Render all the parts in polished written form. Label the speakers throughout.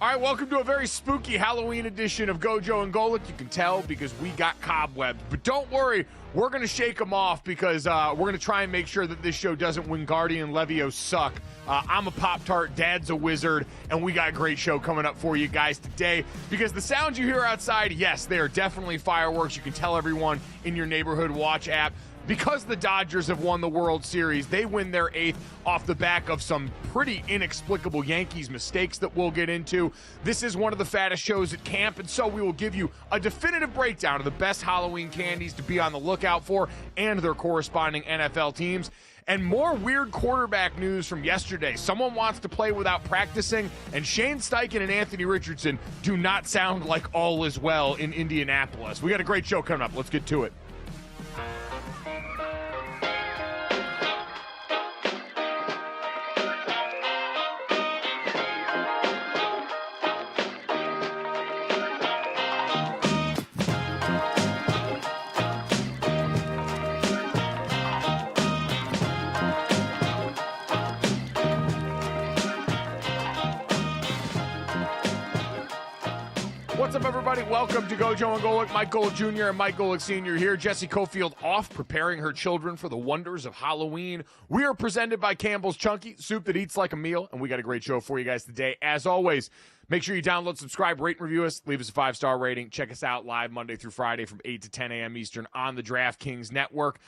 Speaker 1: All right, welcome to a very spooky Halloween edition of GoJo and Golic. You can tell because we got cobwebs. But don't worry, we're going to shake them off because we're going to try and make sure that this show doesn't Wingardium Leviosa suck. I'm a Pop-Tart, Dad's a wizard, and we got a great show coming up for you guys today. Because the sounds you hear outside, yes, they are definitely fireworks. You can tell everyone in your neighborhood watch app. Because the Dodgers have won the World Series, they win their 8th off the back of some pretty inexplicable Yankees mistakes that we'll get into. This is one of the fattest shows at camp, and so we will give you a definitive breakdown of the best Halloween candies to be on the lookout for and their corresponding NFL teams. And more weird quarterback news from yesterday. Someone wants to play without practicing, and Shane Steichen and Anthony Richardson do not sound like all is well in Indianapolis. We got a great show coming up. Let's get to it. What's up, everybody? Welcome to GoJo and Golic. Mike Golic Jr. and Mike Golic Sr. here. Jesse Cofield off, preparing her children for the wonders of Halloween. We are presented by Campbell's Chunky, soup that eats like a meal, and we got a great show for you guys today. As always, make sure you download, subscribe, rate, and review us. Leave us a 5-star rating. Check us out live Monday through Friday from 8 to 10 a.m. Eastern on the DraftKings Network.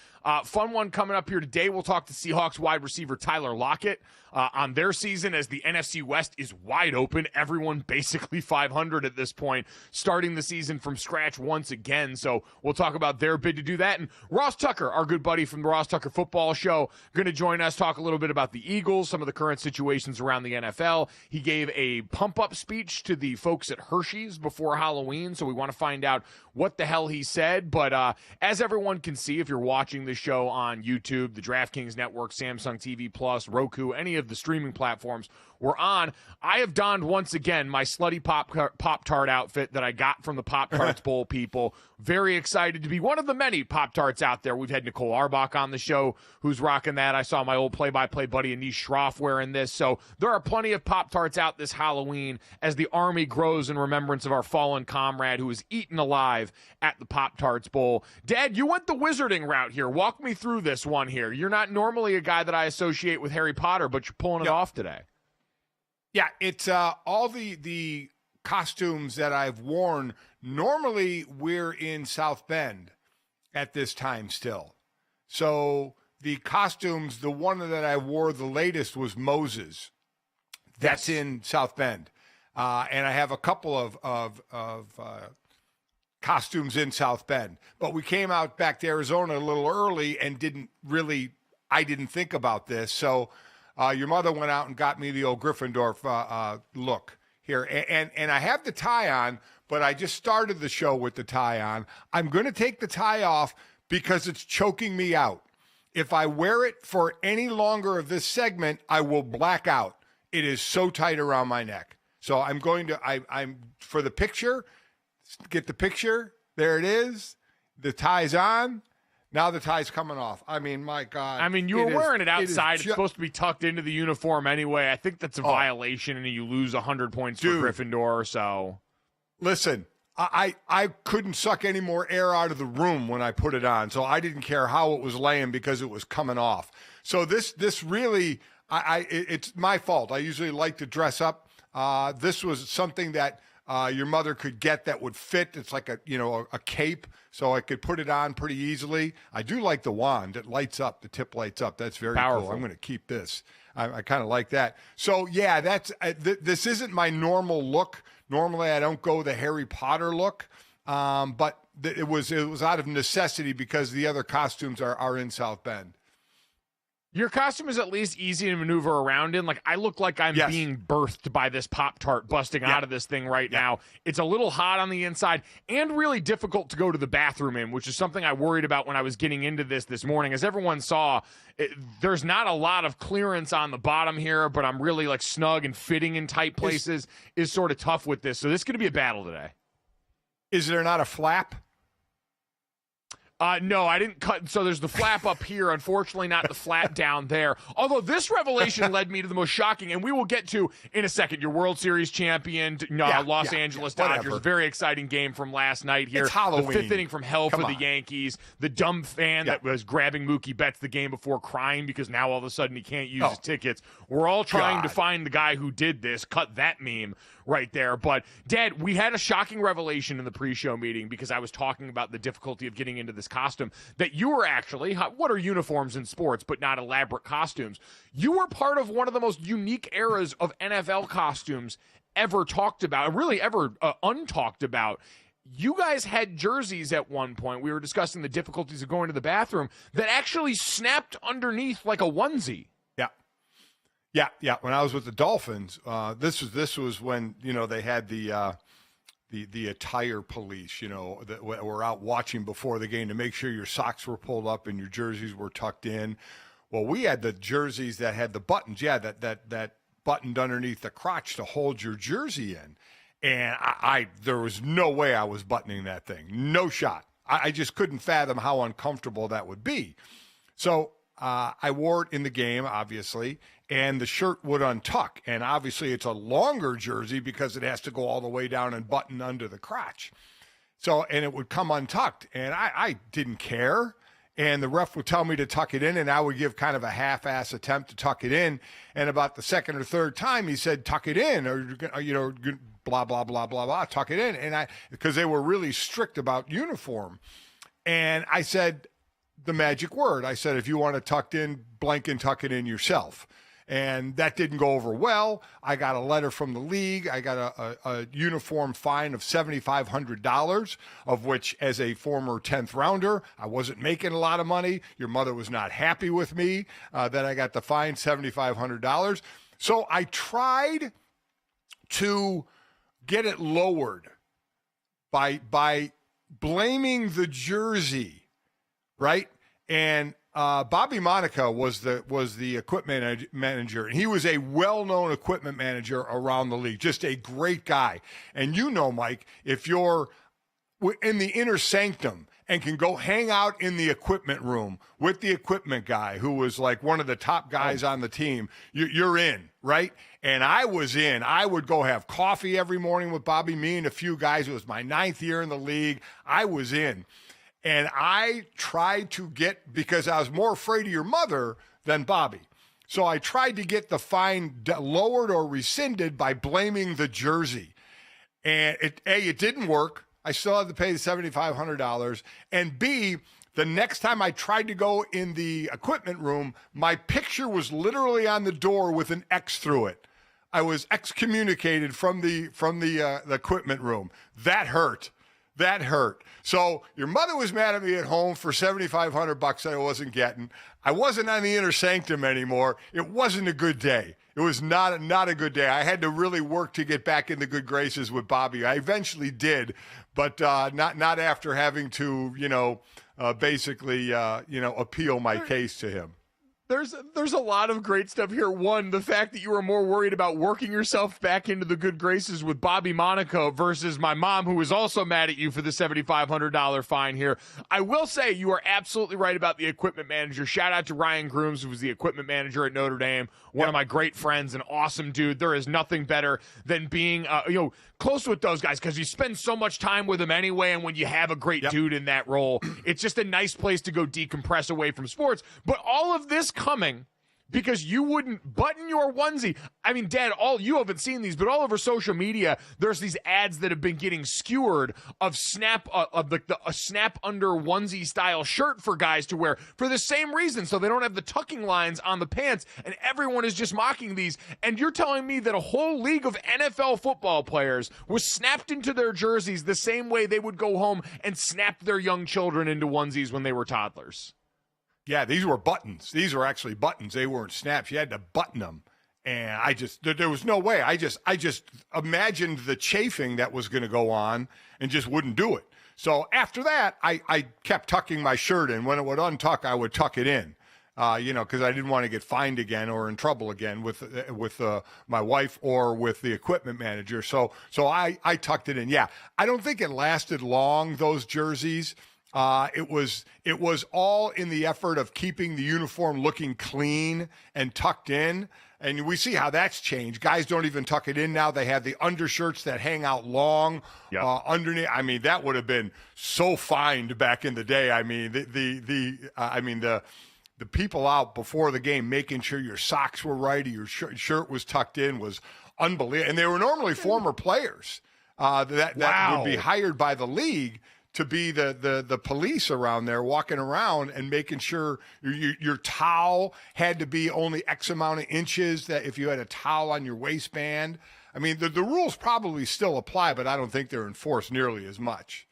Speaker 1: Fun one coming up here today. We'll talk to Seahawks wide receiver Tyler Lockett on their season as the NFC West is wide open. Everyone basically 500 at this point, starting the season from scratch once again. So we'll talk about their bid to do that. And Ross Tucker, our good buddy from the Ross Tucker Football Show, going to join us, talk a little bit about the Eagles, some of the current situations around the NFL. He gave a pump-up speech to the folks at Hershey's before Halloween, so we want to find out what the hell he said. But as everyone can see, if you're watching this show on YouTube, the DraftKings Network, Samsung TV Plus, Roku, any of the streaming platforms we're on, I have donned once again my slutty Pop-Tart outfit that I got from the Pop-Tarts Bowl people. Very excited to be one of the many Pop-Tarts out there. We've had Nicole Arbach on the show who's rocking that. I saw my old play-by-play buddy Anish Shroff wearing this. So there are plenty of Pop-Tarts out this Halloween as the army grows in remembrance of our fallen comrade who was eaten alive at the Pop-Tarts Bowl. Dad, you went the wizarding route here. Walk me through this one here. You're not normally a guy that I associate with Harry Potter, but you're pulling it off today.
Speaker 2: Yeah, it's all the costumes that I've worn. Normally, we're in South Bend at this time still. So the costumes, the one that I wore the latest was Moses. That's in South Bend. And I have a couple of costumes in South Bend. But we came out back to Arizona a little early and I didn't think about this. So your mother went out and got me the old Gryffindor look here. And I have the tie on, but I just started the show with the tie on. I'm going to take the tie off because it's choking me out. If I wear it for any longer of this segment, I will black out. It is so tight around my neck. So I'm for the picture, get the picture. There it is. The tie's on. Now the tie's coming off. I mean, my God.
Speaker 1: I mean, you were wearing it outside. It's supposed to be tucked into the uniform anyway. I think that's a violation, and you lose 100 points for Gryffindor or so. Listen,
Speaker 2: I couldn't suck any more air out of the room when I put it on, so I didn't care how it was laying because it was coming off. So this really, it's my fault. I usually like to dress up. This was something that your mother could get that would fit. It's like a cape, so I could put it on pretty easily. I do like the wand. It lights up. The tip lights up. That's very
Speaker 1: powerful.
Speaker 2: Cool. I'm going to keep this. I kind of like that. So, yeah, this isn't my normal look. Normally, I don't go the Harry Potter look, but it was out of necessity because the other costumes are in South Bend.
Speaker 1: Your costume is at least easy to maneuver around in. Like, I look like I'm being birthed by this Pop-Tart busting out of this thing right now. It's a little hot on the inside and really difficult to go to the bathroom in, which is something I worried about when I was getting into this morning. As everyone saw, there's not a lot of clearance on the bottom here, but I'm really like snug and fitting in tight places is sort of tough with this. So this is going to be a battle today.
Speaker 2: Is there not a flap?
Speaker 1: No, I didn't cut. So there's the flap up here. Unfortunately, not the flap down there. Although this revelation led me to the most shocking, and we will get to in a second, your World Series champion, Los Angeles Dodgers. Very exciting game from last night here.
Speaker 2: It's Halloween.
Speaker 1: The fifth inning from hell for the Yankees. The dumb fan that was grabbing Mookie Betts the game before, crying because now all of a sudden he can't use his tickets. We're all trying to find the guy who did this. Cut that meme right there. But, Dad, we had a shocking revelation in the pre-show meeting because I was talking about the difficulty of getting into this costume that you were actually, what are uniforms in sports but not elaborate costumes? You were part of one of the most unique eras of NFL costumes ever talked about, really ever untalked about. You guys had jerseys at one point. We were discussing the difficulties of going to the bathroom that actually snapped underneath like a onesie.
Speaker 2: Yeah. When I was with the Dolphins, this was when they had the attire police, that were out watching before the game to make sure your socks were pulled up and your jerseys were tucked in. Well, we had the jerseys that had the buttons, that buttoned underneath the crotch to hold your jersey in, and there was no way I was buttoning that thing, no shot. I just couldn't fathom how uncomfortable that would be. So I wore it in the game, obviously, and the shirt would untuck. And obviously it's a longer jersey because it has to go all the way down and button under the crotch. So, and it would come untucked. And I didn't care. And the ref would tell me to tuck it in, and I would give kind of a half-ass attempt to tuck it in. And about the second or third time, he said, tuck it in, or, blah, blah, blah, blah, blah, tuck it in. And because they were really strict about uniform. And I said the magic word. I said, if you want it tucked in, blank and tuck it in yourself. And that didn't go over well. I got a letter from the league. I got a uniform fine of $7,500, of which, as a former 10th rounder, I wasn't making a lot of money. Your mother was not happy with me that I got the fine, $7,500. So I tried to get it lowered by blaming the jersey, right? And Bobby Monica was the equipment manager, and he was a well-known equipment manager around the league, just a great guy. And Mike, if you're in the inner sanctum and can go hang out in the equipment room with the equipment guy who was like one of the top guys on the team, you're in, right? And I was in. I would go have coffee every morning with Bobby, me and a few guys. It was my 9th year in the league. I was in. And I tried to because I was more afraid of your mother than Bobby. So I tried to get the fine lowered or rescinded by blaming the jersey. And it didn't work. I still had to pay the $7,500. And B, the next time I tried to go in the equipment room, my picture was literally on the door with an X through it. I was excommunicated from the equipment room. That hurt. So your mother was mad at me at home for $7,500 that I wasn't getting. I wasn't on the inner sanctum anymore. It wasn't a good day. It was not a good day. I had to really work to get back in the good graces with Bobby. I eventually did, but not after having to, basically, appeal my case to him.
Speaker 1: There's a lot of great stuff here. One, the fact that you were more worried about working yourself back into the good graces with Bobby Monaco versus my mom, who was also mad at you for the $7,500 fine here. I will say you are absolutely right about the equipment manager. Shout out to Ryan Grooms, who was the equipment manager at Notre Dame, one of my great friends, an awesome dude. There is nothing better than being close with those guys because you spend so much time with them anyway, and when you have a great dude in that role, it's just a nice place to go decompress away from sports. But all of this coming because you wouldn't button your onesie. I mean, Dad, you haven't seen these, but all over social media, there's these ads that have been getting skewered of a snap under onesie style shirt for guys to wear for the same reason, so they don't have the tucking lines on the pants, and everyone is just mocking these. And you're telling me that a whole league of NFL football players was snapped into their jerseys the same way they would go home and snap their young children into onesies when they were toddlers.
Speaker 2: Yeah, these were buttons. These were actually buttons. They weren't snaps. You had to button them. And there was no way. I just imagined the chafing that was going to go on and just wouldn't do it. So after that, I kept tucking my shirt in. When it would untuck, I would tuck it in, because I didn't want to get fined again or in trouble again with my wife or with the equipment manager. So I tucked it in. Yeah, I don't think it lasted long, those jerseys. It was all in the effort of keeping the uniform looking clean and tucked in. And we see how that's changed. Guys don't even tuck it in now. They have the undershirts that hang out long underneath. I mean, that would have been so fined back in the day. I mean, the people out before the game making sure your socks were right, or your shirt was tucked in was unbelievable. And they were normally former players that would be hired by the league to be the police around there, walking around and making sure your towel had to be only X amount of inches, that if you had a towel on your waistband. I mean, the rules probably still apply, but I don't think they're enforced nearly as much.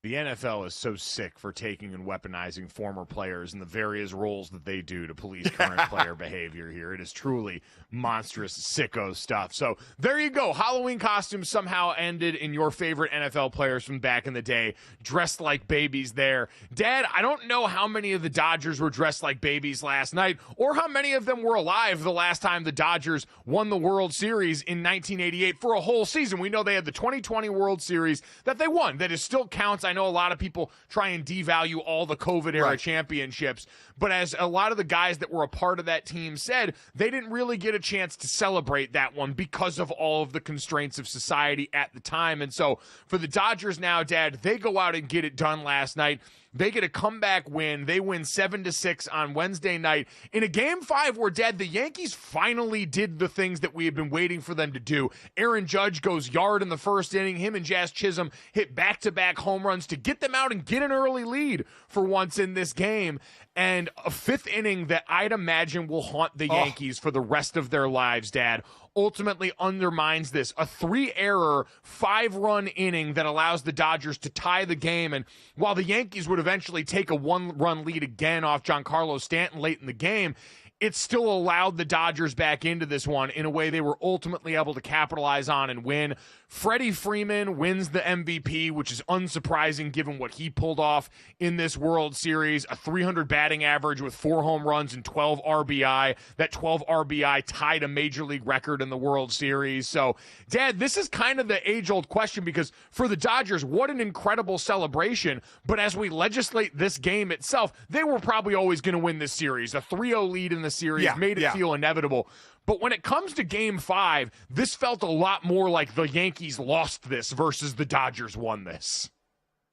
Speaker 1: The NFL is so sick for taking and weaponizing former players and the various roles that they do to police current player behavior here. It is truly monstrous, sicko stuff. So there you go. Halloween costumes somehow ended in your favorite NFL players from back in the day, dressed like babies there. Dad, I don't know how many of the Dodgers were dressed like babies last night, or how many of them were alive the last time the Dodgers won the World Series in 1988 for a whole season. We know they had the 2020 World Series that they won, that it still counts. I know a lot of people try and devalue all the COVID-era championships, but as a lot of the guys that were a part of that team said, they didn't really get a chance to celebrate that one because of all of the constraints of society at the time. And so for the Dodgers now, Dad, they go out and get it done last night. They get a comeback win. They win 7-6 on Wednesday night in a Game 5 where, Dad, the Yankees finally did the things that we had been waiting for them to do. Aaron Judge goes yard in the first inning. Him and Jazz Chisholm hit back-to-back home runs to get them out and get an early lead for once in this game. And a fifth inning that I'd imagine will haunt the Yankees for the rest of their lives, Dad, ultimately undermines this. A 3-error, 5-run inning that allows the Dodgers to tie the game. And while the Yankees would eventually take a 1-run lead again off Giancarlo Stanton late in the game, it still allowed the Dodgers back into this one in a way they were ultimately able to capitalize on and win. Freddie Freeman wins the MVP, which is unsurprising given what he pulled off in this World Series. A 300 batting average with 4 home runs and 12 RBI. That 12 RBI tied a major league record in the World Series. So, Dad, this is kind of the age-old question, because for the Dodgers, what an incredible celebration. But as we legislate this game itself, they were probably always going to win this series. A 3-0 lead in the series made it feel inevitable. But when it comes to Game 5, this felt a lot more like the Yankees lost this versus the Dodgers won this.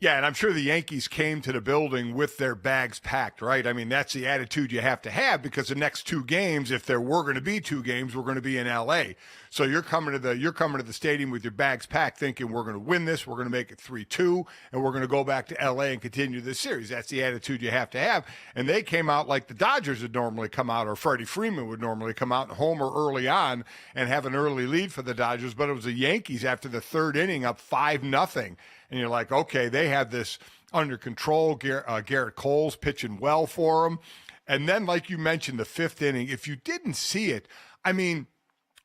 Speaker 2: Yeah, and I'm sure the Yankees came to the building with their bags packed, right? I mean, that's the attitude you have to have, because the next 2 games, if there were going to be 2 games, we're going to be in L.A. So you're coming to the stadium with your bags packed, thinking we're going to win this, we're going to make it 3-2, and we're going to go back to L.A. and continue this series. That's the attitude you have to have. And they came out like the Dodgers would normally come out, or Freddie Freeman would normally come out and homer early on and have an early lead for the Dodgers. But it was the Yankees after the 3rd inning up 5-0. And you're like, okay, they have this under control. Garrett Cole's pitching well for them. And then, like you mentioned, the 5th inning, if you didn't see it, I mean,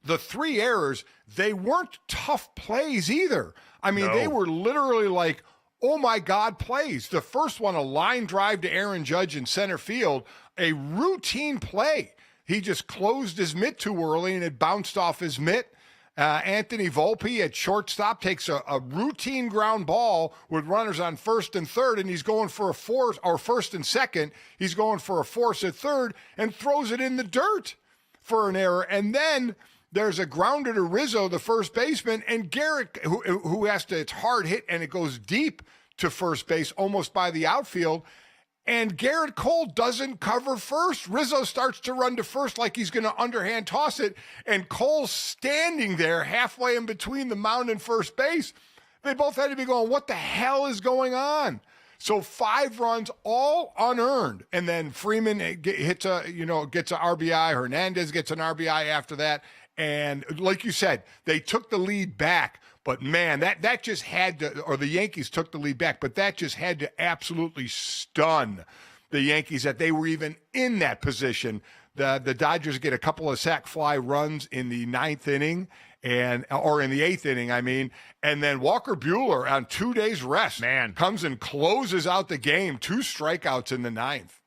Speaker 2: the 3 errors, they weren't tough plays either. I mean, They were literally like, oh, my God, plays. The first one, a line drive to Aaron Judge in center field, a routine play. He just closed his mitt too early, and it bounced off his mitt. Anthony Volpe at shortstop takes a routine ground ball with runners on 1st and 3rd, and he's going for a force, or 1st and 2nd. He's going for a force at 3rd and throws it in the dirt for an error. And then there's a grounder to Rizzo, the first baseman, and Garrett, who has to, it's hard hit, and it goes deep to first base, almost by the outfield. And Garrett Cole doesn't cover first. Rizzo starts to run to first like he's going to underhand toss it, and Cole's standing there halfway in between the mound and first base. They both had to be going, what the hell is going on? So 5 runs, all unearned. And then Freeman gets a RBI. Hernandez gets an RBI after that. And like you said, they took the lead back. But, man, that just had to, or the Yankees took the lead back, but that just had to absolutely stun the Yankees that they were even in that position. The Dodgers get a couple of sac fly runs in the 9th inning, or in the 8th inning, I mean, and then Walker Buehler on 2 days rest comes and closes out the game, 2 strikeouts in the 9th.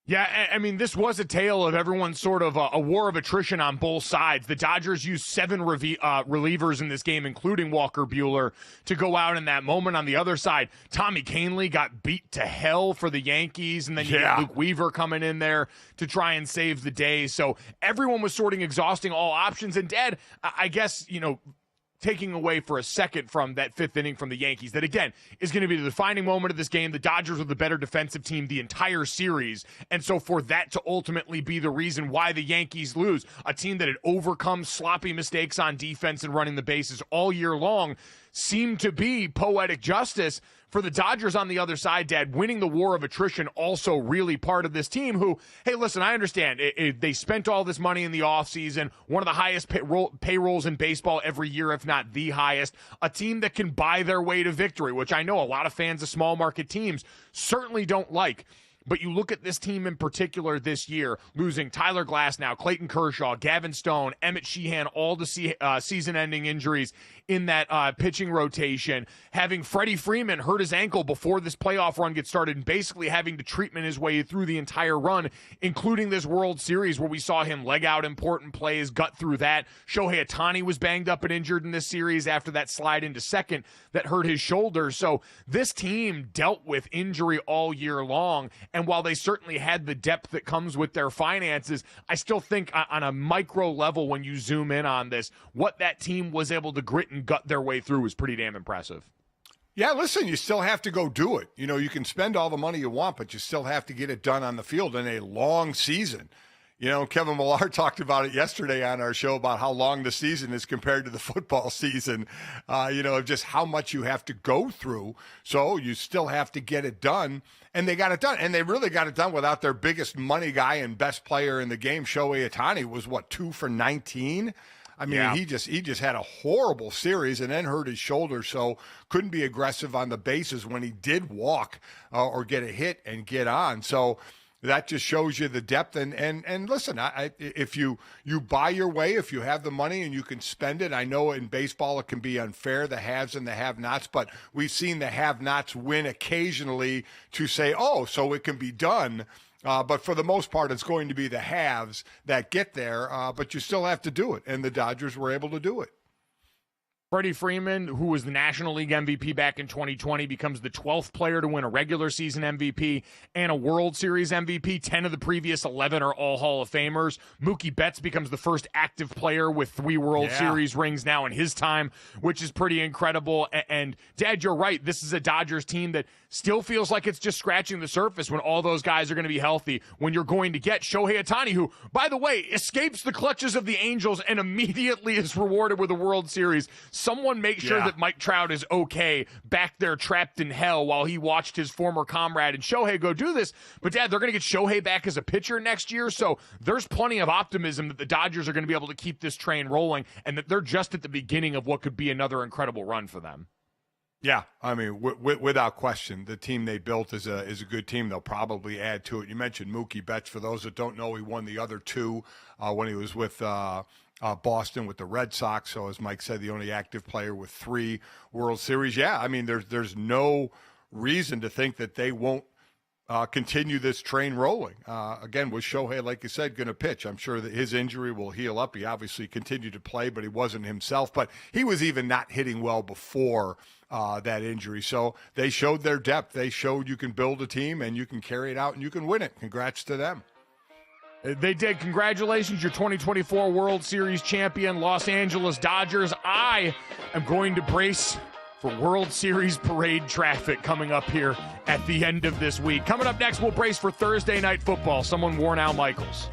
Speaker 1: Yeah, I mean, this was a tale of everyone sort of a war of attrition on both sides. The Dodgers used 7 relievers in this game, including Walker Buehler, to go out in that moment. On the other side, Tommy Kahnle got beat to hell for the Yankees, and then you get Luke Weaver coming in there to try and save the day. So everyone was sort of exhausting all options. And, Dad, I guess, taking away for a second from that 5th inning from the Yankees, that again is going to be the defining moment of this game. The Dodgers were the better defensive team the entire series, and so for that to ultimately be the reason why the Yankees lose, a team that had overcome sloppy mistakes on defense and running the bases all year long, seemed to be poetic justice. For the Dodgers on the other side, Dad, winning the war of attrition also really part of this team who, hey, listen, I understand. They spent all this money in the offseason, one of the highest payrolls in baseball every year, if not the highest, a team that can buy their way to victory, which I know a lot of fans of small market teams certainly don't like. But you look at this team in particular this year, losing Tyler Glasnow, Clayton Kershaw, Gavin Stone, Emmett Sheehan, all the season-ending injuries in that pitching rotation, having Freddie Freeman hurt his ankle before this playoff run gets started and basically having to treatment his way through the entire run, including this World Series where we saw him leg out important plays, gut through that. Shohei Ohtani was banged up and injured in this series after that slide into second that hurt his shoulder. So this team dealt with injury all year long. And while they certainly had the depth that comes with their finances, I still think on a micro level, when you zoom in on this, what that team was able to grit and gut their way through was pretty damn impressive.
Speaker 2: Yeah, listen, you still have to go do it. You can spend all the money you want, but you still have to get it done on the field in a long season. Kevin Millar talked about it yesterday on our show about how long the season is compared to the football season, just how much you have to go through. So you still have to get it done. And they got it done. And they really got it done without their biggest money guy and best player in the game, Shohei Ohtani, was 2 for 19? I mean, he just had a horrible series and then hurt his shoulder, so couldn't be aggressive on the bases when he did walk or get a hit and get on. So that just shows you the depth. And listen, if you buy your way, if you have the money and you can spend it, I know in baseball it can be unfair, the haves and the have-nots, but we've seen the have-nots win occasionally to say, oh, so it can be done. But for the most part, it's going to be the haves that get there, but you still have to do it, and the Dodgers were able to do it.
Speaker 1: Freddie Freeman, who was the National League MVP back in 2020, becomes the 12th player to win a regular season MVP and a World Series MVP. 10 of the previous 11 are all Hall of Famers. Mookie Betts becomes the first active player with 3 World Series rings now in his time, which is pretty incredible. And Dad, you're right. This is a Dodgers team that still feels like it's just scratching the surface when all those guys are going to be healthy, when you're going to get Shohei Ohtani, who, by the way, escapes the clutches of the Angels and immediately is rewarded with a World Series. Someone make sure that Mike Trout is okay back there trapped in hell while he watched his former comrade and Shohei go do this. But, Dad, they're going to get Shohei back as a pitcher next year, so there's plenty of optimism that the Dodgers are going to be able to keep this train rolling and that they're just at the beginning of what could be another incredible run for them.
Speaker 2: Yeah, I mean, without question, the team they built is a good team. They'll probably add to it. You mentioned Mookie Betts. For those that don't know, he won the other 2 when he was with Boston with the Red Sox. So as Mike said, the only active player with 3 World Series. Yeah, I mean, there's no reason to think that they won't continue this train rolling. Again, with Shohei, like you said, going to pitch. I'm sure that his injury will heal up. He obviously continued to play, but he wasn't himself. But he was even not hitting well before that injury. So they showed their depth. They showed you can build a team and you can carry it out and you can win it. Congrats to them.
Speaker 1: They did. Congratulations, your 2024 World Series champion, Los Angeles Dodgers. I am going to brace for World Series parade traffic coming up here at the end of this week. Coming up next, we'll brace for Thursday Night Football. Someone warn Al Michaels.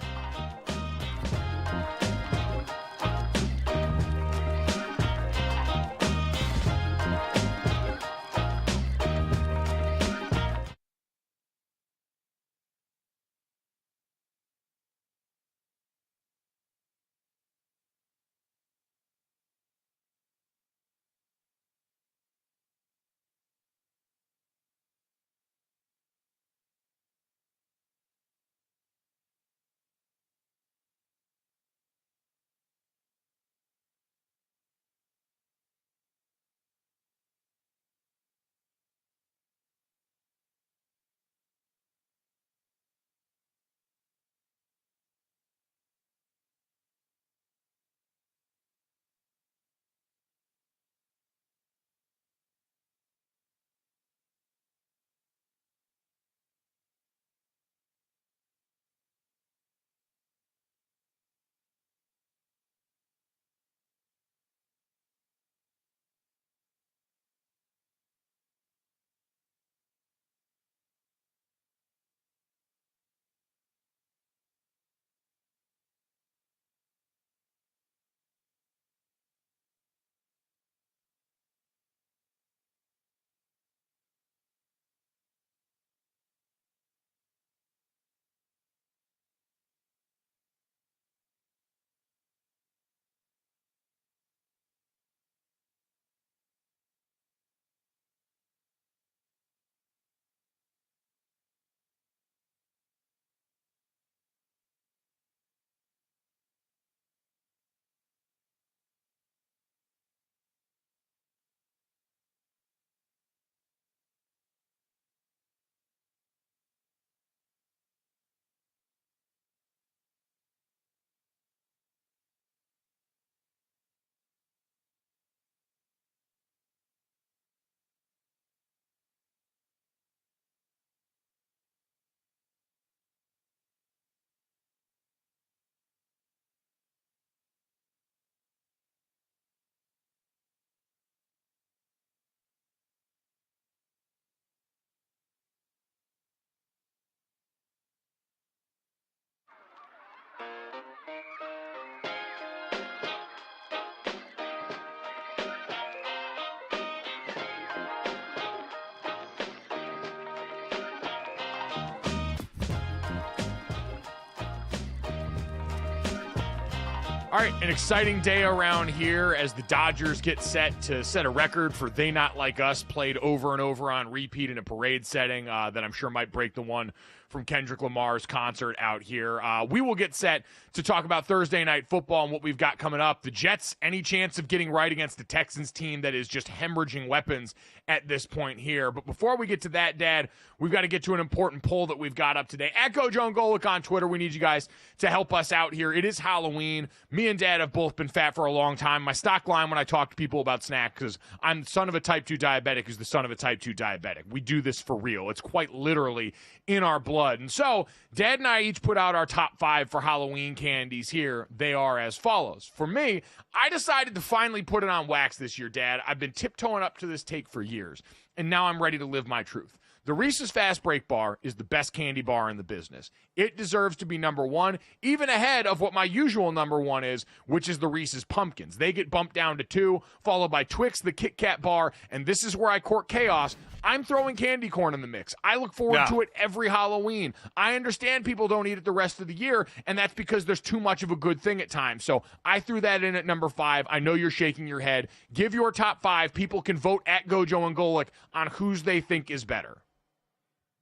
Speaker 1: All right, an exciting day around here as the Dodgers get set to set a record for They Not Like Us, played over and over on repeat in a parade setting that I'm sure might break the one from Kendrick Lamar's concert out here. We will get set to talk about Thursday Night Football and what we've got coming up. The Jets, any chance of getting right against the Texans team that is just hemorrhaging weapons at this point here. But before we get to that, Dad, we've got to get to an important poll that we've got up today. At GoJo Golic on Twitter, we need you guys to help us out here. It is Halloween. Me and Dad have both been fat for a long time. My stock line when I talk to people about snacks is I'm the son of a type 2 diabetic who's the son of a type 2 diabetic. We do this for real. It's quite literally in our blood. And so Dad and I each put out our top 5 for Halloween candies here. They are as follows. For me, I decided to finally put it on wax this year, Dad. I've been tiptoeing up to this take for years, and now I'm ready to live my truth. The Reese's Fast Break Bar is the best candy bar in the business. It deserves to be number one, even ahead of what my usual number one is, which is the Reese's Pumpkins. They get bumped down to 2, followed by Twix, the Kit Kat bar, and this is where I court chaos. I'm throwing candy corn in the mix. I look forward to it every Halloween. I understand people don't eat it the rest of the year, and that's because there's too much of a good thing at times. So I threw that in at number 5. I know you're shaking your head. Give your top 5. People can vote at GoJo and Golic on whose they think is better.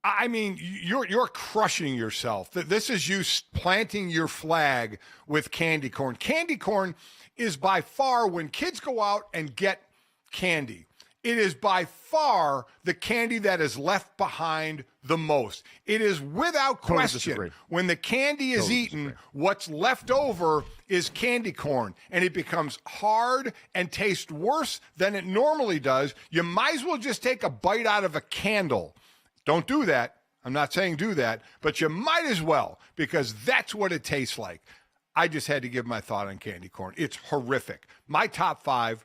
Speaker 2: I mean, you're crushing yourself. This is you planting your flag with candy corn. Candy corn is by far, when kids go out and get candy, it is by far the candy that is left behind the most. It is without question, when the candy is eaten, what's left over is candy corn, and it becomes hard and tastes worse than it normally does. You might as well just take a bite out of a candle. Don't do that. I'm not saying do that, but you might as well, because that's what it tastes like. I just had to give my thought on candy corn. It's horrific. My top 5,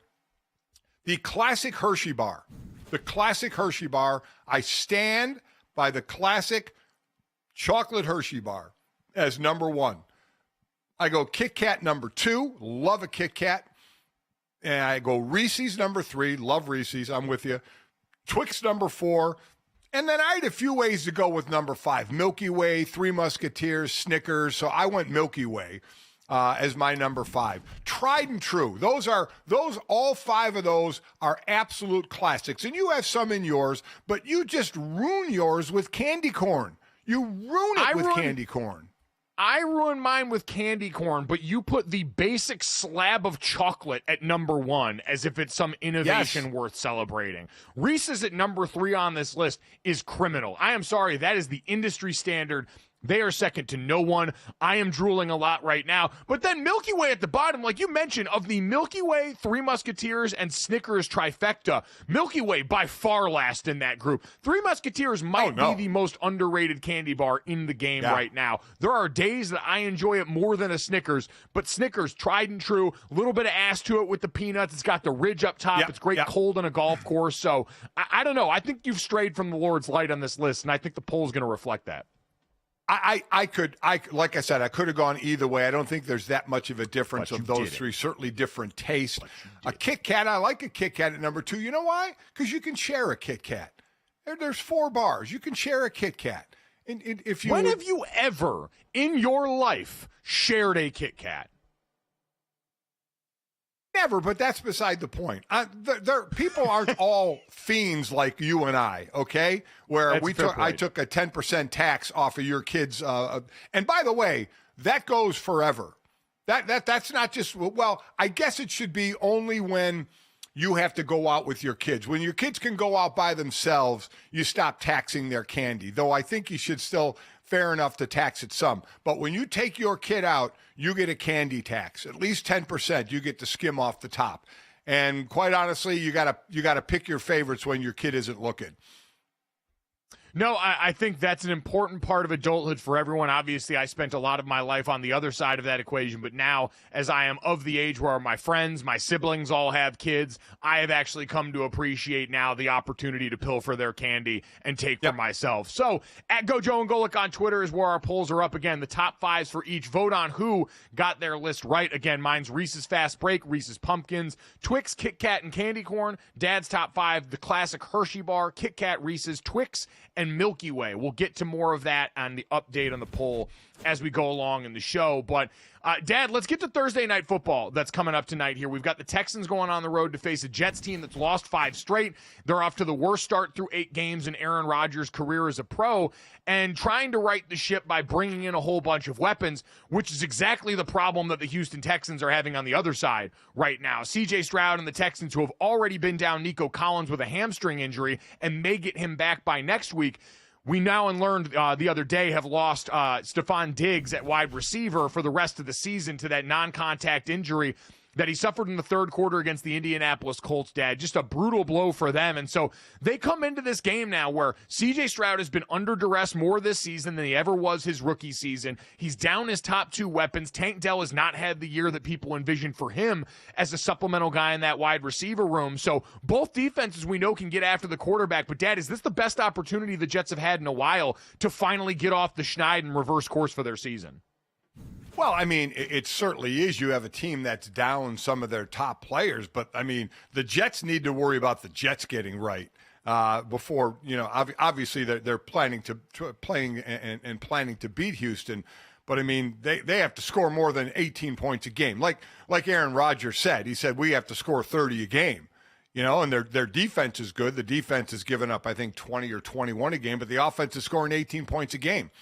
Speaker 2: the classic Hershey bar. The classic Hershey bar. I stand by the classic chocolate Hershey bar as number 1. I go Kit Kat number 2. Love a Kit Kat. And I go Reese's number 3. Love Reese's. I'm with you. Twix number 4. And then I had a few ways to go with number 5. Milky Way, Three Musketeers, Snickers. So I went Milky Way as my number 5. Tried and true. All 5 of those are absolute classics. And you have some in yours, but you just ruin yours with candy corn. You ruin it with candy corn.
Speaker 1: I ruined mine with candy corn, but you put the basic slab of chocolate at number 1 as if it's some innovation worth celebrating. Reese's at number 3 on this list is criminal. I am sorry, that is the industry standard. They are second to no one. I am drooling a lot right now. But then Milky Way at the bottom, like you mentioned, of the Milky Way, Three Musketeers, and Snickers trifecta, Milky Way by far last in that group. Three Musketeers might be the most underrated candy bar in the game right now. There are days that I enjoy it more than a Snickers, but Snickers, tried and true, a little bit of ass to it with the peanuts. It's got the ridge up top. It's great cold on a golf course. So I don't know. I think you've strayed from the Lord's light on this list, and I think the poll's going to reflect that.
Speaker 2: Like I said, I could have gone either way. I don't think there's that much of a difference of those 3. Certainly different tastes. A Kit Kat, I like a Kit Kat at number 2. You know why? Because you can share a Kit Kat. There's 4 bars. You can share a Kit Kat. And when
Speaker 1: have you ever in your life shared a Kit Kat?
Speaker 2: Never, but that's beside the point. People aren't all fiends like you and I, okay? Where I took a 10% tax off of your kids. And by the way, that goes forever. That's not just, well, I guess it should be only when you have to go out with your kids. When your kids can go out by themselves, you stop taxing their candy. Though I think you should still, fair enough to tax it some. But when you take your kid out, you get a candy tax, at least 10%. You get to skim off the top. And quite honestly, you gotta pick your favorites when your kid isn't looking.
Speaker 1: No, I think that's an important part of adulthood for everyone. Obviously, I spent a lot of my life on the other side of that equation, but now, as I am of the age where my friends, my siblings all have kids, I have actually come to appreciate now the opportunity to pilfer their candy and take for myself. So, at GoJo and Golic on Twitter is where our polls are up again. The top fives for each. Vote on who got their list right. Again, mine's Reese's Fast Break, Reese's Pumpkins, Twix, Kit Kat, and Candy Corn. Dad's top five, the classic Hershey bar, Kit Kat, Reese's, Twix, and Milky Way. We'll get to more of that on the update on the poll as we go along in the show. But, Dad, let's get to Thursday Night Football that's coming up tonight here. We've got the Texans going on the road to face a Jets team that's lost 5 straight. They're off to the worst start through 8 games in Aaron Rodgers' career as a pro, and trying to right the ship by bringing in a whole bunch of weapons, which is exactly the problem that the Houston Texans are having on the other side right now. C.J. Stroud and the Texans, who have already been down Nico Collins with a hamstring injury and may get him back by next week, we now learned the other day have lost Stephon Diggs at wide receiver for the rest of the season to that non-contact injury that he suffered in the third quarter against the Indianapolis Colts, Dad. Just a brutal blow for them. And so they come into this game now where C.J. Stroud has been under duress more this season than he ever was his rookie season. He's down his top 2 weapons. Tank Dell has not had the year that people envisioned for him as a supplemental guy in that wide receiver room. So both defenses we know can get after the quarterback. But, Dad, is this the best opportunity the Jets have had in a while to finally get off the schneid and reverse course for their season?
Speaker 2: Well, I mean, it certainly is. You have a team that's down some of their top players, but I mean, the Jets need to worry about the Jets getting right before, obviously they're planning to playing and planning to beat Houston. But I mean, they have to score more than 18 points a game. Like Aaron Rodgers said, he said, we have to score 30 a game. And their defense is good. The defense has given up, I think, 20 or 21 a game, but the offense is scoring 18 points a game.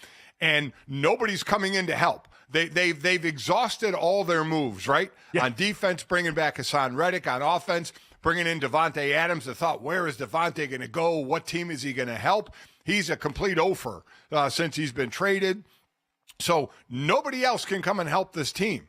Speaker 2: And nobody's coming in to help. They've exhausted all their moves, right? Yeah. On defense, bringing back Hassan Reddick. On offense, bringing in Devontae Adams. I thought, where is Devontae going to go? What team is he going to help? He's a complete ofer since he's been traded. So nobody else can come and help this team.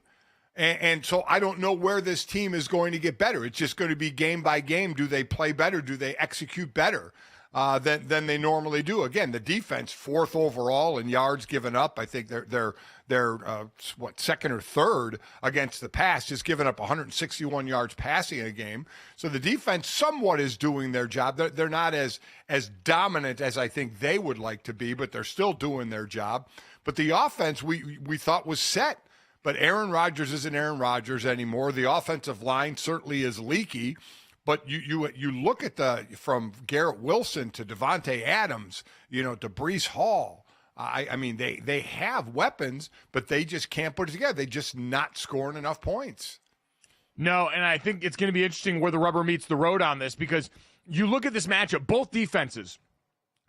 Speaker 2: And so I don't know where this team is going to get better. It's just going to be game by game. Do they play better? Do they execute better than they normally do? Again, the defense, 4th overall in yards given up. I think they're second or third against the pass, just giving up 161 yards passing in a game. So the defense somewhat is doing their job. They're not as dominant as I think they would like to be, but they're still doing their job. But the offense we thought was set. But Aaron Rodgers isn't Aaron Rodgers anymore. The offensive line certainly is leaky. But you look at from Garrett Wilson to Devontae Adams, to Breece Hall. I mean, they have weapons, but they just can't put it together. They just not scoring enough points.
Speaker 1: No, and I think it's going to be interesting where the rubber meets the road on this, because you look at this matchup, both defenses,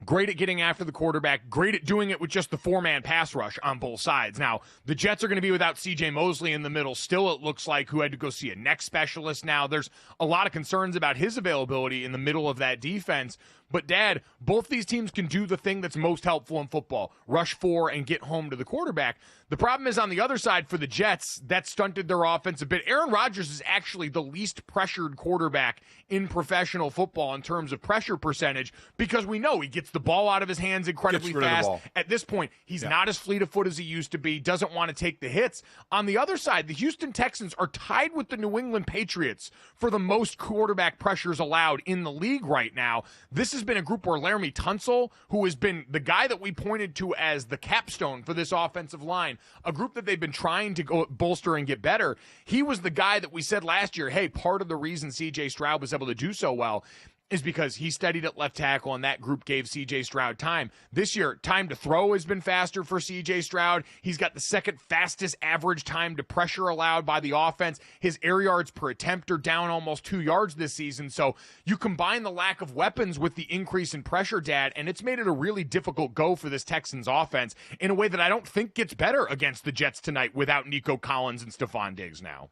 Speaker 1: great at getting after the quarterback, great at doing it with just the 4-man pass rush on both sides. Now, the Jets are going to be without C.J. Mosley in the middle still, it looks like, who had to go see a neck specialist now. There's a lot of concerns about his availability in the middle of that defense. But, Dad, both these teams can do the thing that's most helpful in football, rush 4 and get home to the quarterback. The problem is on the other side for the Jets, that stunted their offense a bit. Aaron Rodgers is actually the least pressured quarterback in professional football in terms of pressure percentage, because we know he gets the ball out of his hands incredibly fast. At this point, he's not as fleet of foot as he used to be, doesn't want to take the hits. On the other side, the Houston Texans are tied with the New England Patriots for the most quarterback pressures allowed in the league right now. This has been a group where Laramie Tunsil, who has been the guy that we pointed to as the capstone for this offensive line, a group that they've been trying to go bolster and get better, he was the guy that we said last year, hey, part of the reason C.J. Stroud was able to do so well is because he studied at left tackle, and that group gave C.J. Stroud time. This year, time to throw has been faster for C.J. Stroud. He's got the second fastest average time to pressure allowed by the offense. His air yards per attempt are down almost 2 yards this season. So you combine the lack of weapons with the increase in pressure, Dad, and it's made it a really difficult go for this Texans offense in a way that I don't think gets better against the Jets tonight without Nico Collins and Stephon Diggs now.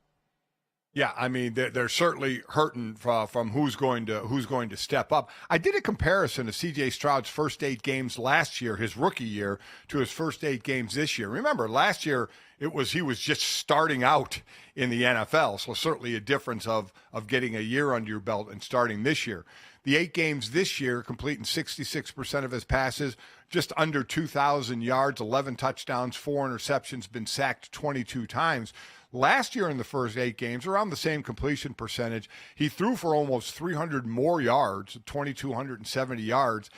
Speaker 2: Yeah, I mean, they're certainly hurting from who's going to step up. I did a comparison of C.J. Stroud's first 8 games last year, his rookie year, to his first 8 games this year. Remember, last year he was just starting out in the NFL, so certainly a difference of getting a year under your belt and starting this year. the 8 games this year, completing 66% of his passes, just under 2,000 yards, 11 touchdowns, 4 interceptions, been sacked 22 times. Last year in the first 8 games, around the same completion percentage, he threw for almost 300 more yards, 2,270 yards.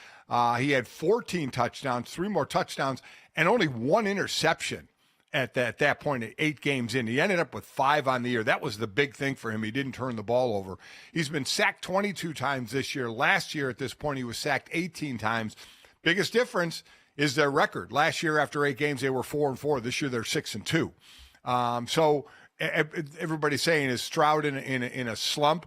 Speaker 2: He had 14 touchdowns, 3 more touchdowns, and only 1 interception at that point at 8 games in. He ended up with 5 on the year. That was the big thing for him. He didn't turn the ball over. He's been sacked 22 times this year. Last year at this point, he was sacked 18 times. Biggest difference is their record. Last year after 8 games, they were 4-4. This year they're 6-2. So everybody's saying, is Stroud in a slump?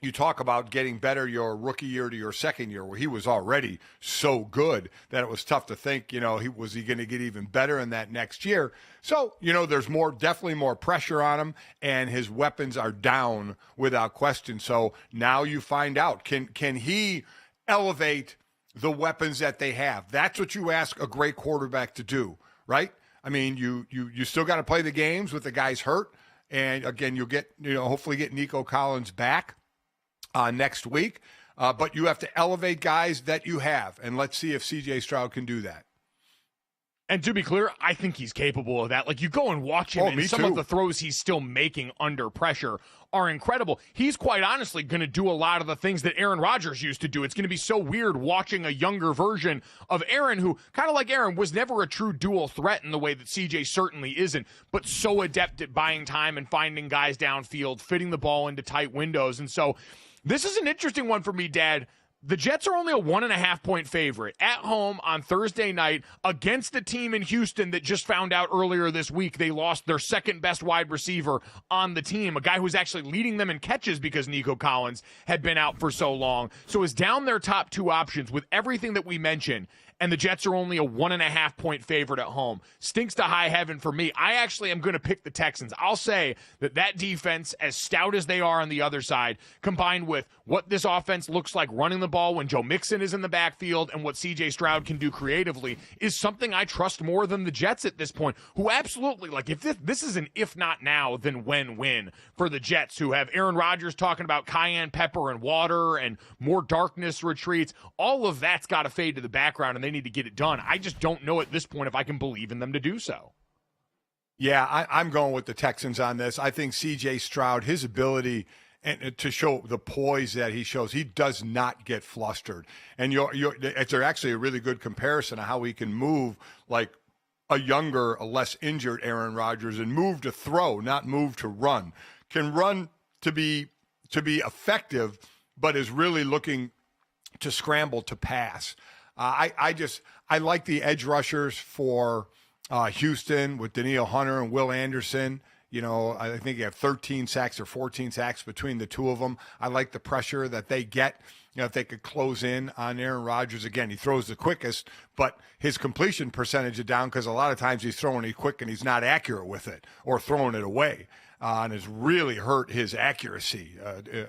Speaker 2: You talk about getting better your rookie year to your second year, where he was already so good that it was tough to think, was he going to get even better in that next year? So, there's definitely more pressure on him, and his weapons are down without question. So now you find out, can he elevate the weapons that they have? That's what you ask a great quarterback to do, right? I mean, you still got to play the games with the guys hurt. And again, you'll get, hopefully get Nico Collins back next week, but you have to elevate guys that you have, and let's see if C.J. Stroud can do that.
Speaker 1: And to be clear, I think he's capable of that. Like, you go and watch him, and some of the throws he's still making under pressure are incredible. He's quite honestly going to do a lot of the things that Aaron Rodgers used to do. It's going to be so weird watching a younger version of Aaron, who, kind of like Aaron, was never a true dual threat in the way that CJ certainly isn't, but so adept at buying time and finding guys downfield, fitting the ball into tight windows. And so this is an interesting one for me, Dad. The Jets are only a 1.5-point favorite at home on Thursday night against a team in Houston that just found out earlier this week they lost their second best wide receiver on the team, a guy who's actually leading them in catches because Nico Collins had been out for so long. So is down their top 2 options with everything that we mentioned, and the Jets are only a 1.5-point favorite at home. Stinks to high heaven for me. I actually am going to pick the Texans. I'll say that defense, as stout as they are on the other side, combined with what this offense looks like running the ball when Joe Mixon is in the backfield and what C.J. Stroud can do creatively, is something I trust more than the Jets at this point, who absolutely, like, if this is an if not now, then when win for the Jets, who have Aaron Rodgers talking about cayenne pepper and water and more darkness retreats. All of that's got to fade to the background, and they need to get it done. I just don't know at this point if I can believe in them to do so.
Speaker 2: Yeah, I'm going with the Texans on this. I think C.J. Stroud, his ability and to show the poise that he shows, he does not get flustered. And it's actually a really good comparison of how he can move like a younger, a less injured Aaron Rodgers, and move to throw, not move to run. Can run to be effective, but is really looking to scramble to pass. I like the edge rushers for Houston with Danielle Hunter and Will Anderson. I think you have 13 sacks or 14 sacks between the two of them. I like the pressure that they get. If they could close in on Aaron Rodgers. Again, he throws the quickest, but his completion percentage is down because a lot of times he's throwing it quick and he's not accurate with it or throwing it away, and has really hurt his accuracy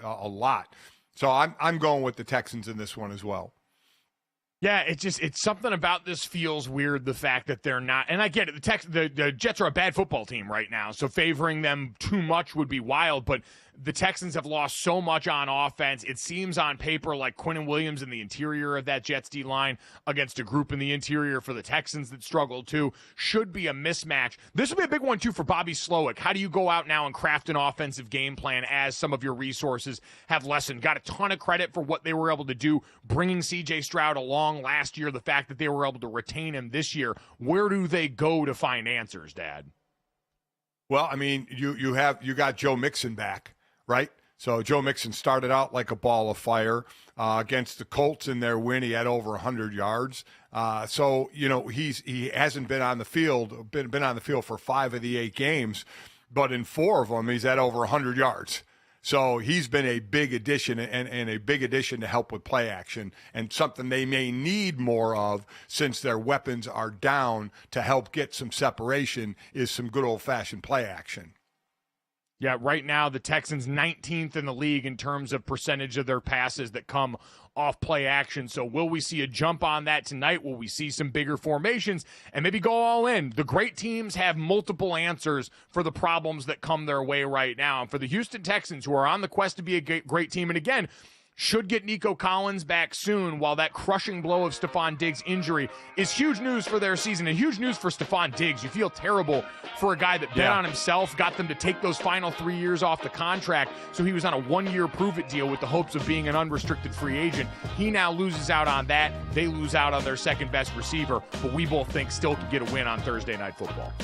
Speaker 2: a lot. So I'm going with the Texans in this one as well.
Speaker 1: Yeah, it's something about this feels weird, the fact that they're not, and I get it, the Jets are a bad football team right now, so favoring them too much would be wild, but the Texans have lost so much on offense. It seems on paper like Quinnen Williams in the interior of that Jets D-line against a group in the interior for the Texans that struggle too should be a mismatch. This will be a big one too for Bobby Slowick. How do you go out now and craft an offensive game plan as some of your resources have lessened? Got a ton of credit for what they were able to do, bringing C.J. Stroud along last year, the fact that they were able to retain him this year. Where do they go to find answers, Dad?
Speaker 2: Well, I mean, you got Joe Mixon back, right? So Joe Mixon started out like a ball of fire against the Colts in their win. He had over 100 yards. So he hasn't been on the field, been on the field for 5 of the 8 games, but in 4 of them he's had over 100 yards. So he's been a big addition and a big addition to help with play action, and something they may need more of since their weapons are down to help get some separation is some good old-fashioned play action.
Speaker 1: Yeah, right now the Texans 19th in the league in terms of percentage of their passes that come off play action. So will we see a jump on that tonight? Will we see some bigger formations and maybe go all in? The great teams have multiple answers for the problems that come their way right now. And for the Houston Texans, who are on the quest to be a great team, and again, should get Nico Collins back soon, while that crushing blow of Stephon Diggs' injury is huge news for their season and huge news for Stephon Diggs. You feel terrible for a guy that bet on himself, got them to take those final 3 years off the contract, so he was on a 1-year prove-it deal with the hopes of being an unrestricted free agent. He now loses out on that. They lose out on their second-best receiver, but we both think still could get a win on Thursday Night Football.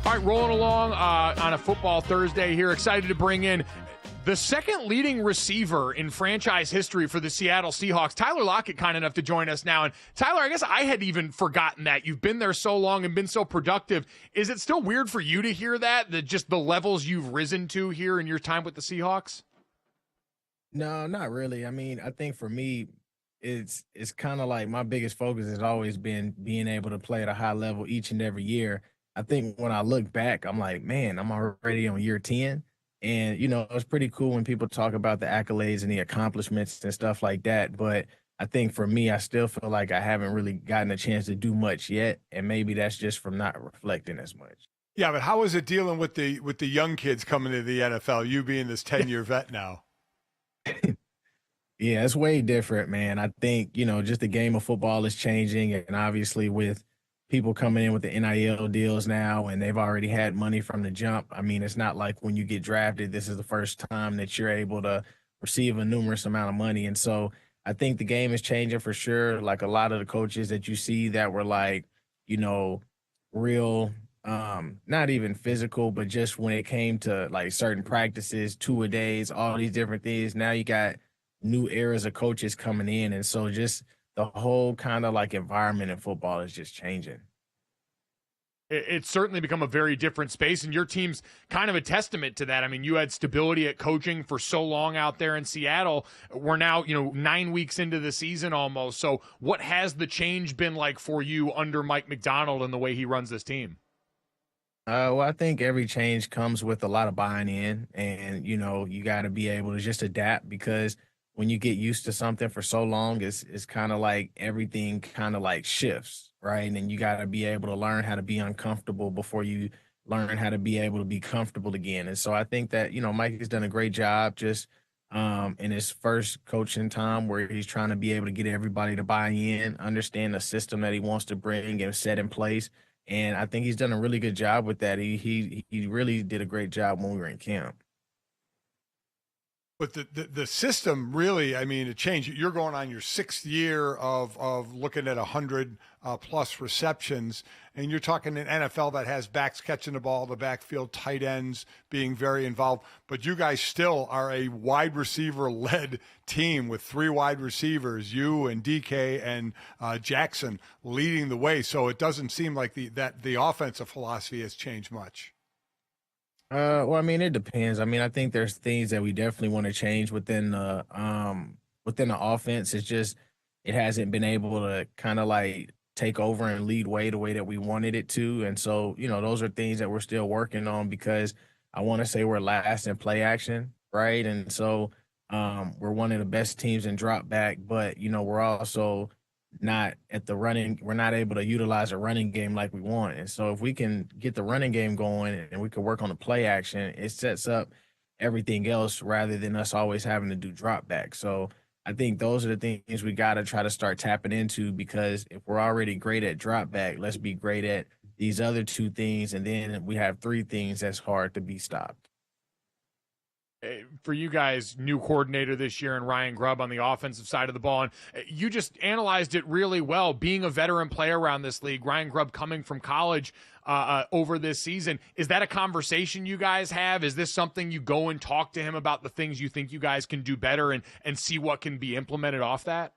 Speaker 1: All right, rolling along on a football Thursday here. Excited to bring in the second leading receiver in franchise history for the Seattle Seahawks. Tyler Lockett, kind enough to join us now. And Tyler, I guess I had even forgotten that. You've been there so long and been so productive. Is it still weird for you to hear that just the levels you've risen to here in your time with the Seahawks?
Speaker 3: No, not really. I mean, I think for me, it's kind of like my biggest focus has always been being able to play at a high level each and every year. I think when I look back, I'm like, man, I'm already on year 10. And, it's pretty cool when people talk about the accolades and the accomplishments and stuff like that. But I think for me, I still feel like I haven't really gotten a chance to do much yet. And maybe that's just from not reflecting as much.
Speaker 2: Yeah, but how is it dealing with the young kids coming to the NFL, you being this 10-year vet now?
Speaker 3: Yeah, it's way different, man. I think, just the game of football is changing. And obviously with people coming in with the NIL deals now, and they've already had money from the jump. I mean, it's not like when you get drafted, this is the first time that you're able to receive a numerous amount of money. And so I think the game is changing for sure. Like a lot of the coaches that you see that were like, real, not even physical, but just when it came to like certain practices, 2-a-days, all these different things. Now you got new eras of coaches coming in. And so just the whole kind of like environment in football is just changing.
Speaker 1: It's certainly become a very different space, and your team's kind of a testament to that. I mean, you had stability at coaching for so long out there in Seattle. We're now, 9 weeks into the season almost. So what has the change been like for you under Mike Macdonald and the way he runs this team?
Speaker 3: Well, I think every change comes with a lot of buying in, and, you got to be able to just adapt because when you get used to something for so long, it's kind of like everything kind of like shifts, right? And you got to be able to learn how to be uncomfortable before you learn how to be able to be comfortable again. And so I think that, Mike has done a great job just in his first coaching time where he's trying to be able to get everybody to buy in, understand the system that he wants to bring and set in place. And I think he's done a really good job with that. He really did a great job when we were in camp.
Speaker 2: But the system really, I mean, it changed. You're going on your 6th year of looking at 100 plus receptions, and you're talking an NFL that has backs catching the ball, the backfield, tight ends being very involved. But you guys still are a wide receiver led team with 3 wide receivers, you and DK and Jackson leading the way. So it doesn't seem like the offensive philosophy has changed much.
Speaker 3: Well, I mean, it depends. I mean, I think there's things that we definitely want to change within the offense. It's just it hasn't been able to kind of like take over and lead the way that we wanted it to. And so, those are things that we're still working on because I want to say we're last in play action, right? And so we're one of the best teams in drop back, but we're also not at the running, we're not able to utilize a running game like we want. And so if we can get the running game going and we can work on the play action, it sets up everything else rather than us always having to do drop back. So I think those are the things we got to try to start tapping into, because if we're already great at drop back, let's be great at these other 2 things. And then we have 3 things that's hard to be stopped.
Speaker 1: For you guys, new coordinator this year and Ryan Grubb on the offensive side of the ball, and you just analyzed it really well. Being a veteran player around this league, Ryan Grubb coming from college over this season, is that a conversation you guys have? Is this something you go and talk to him about, the things you think you guys can do better and see what can be implemented off that?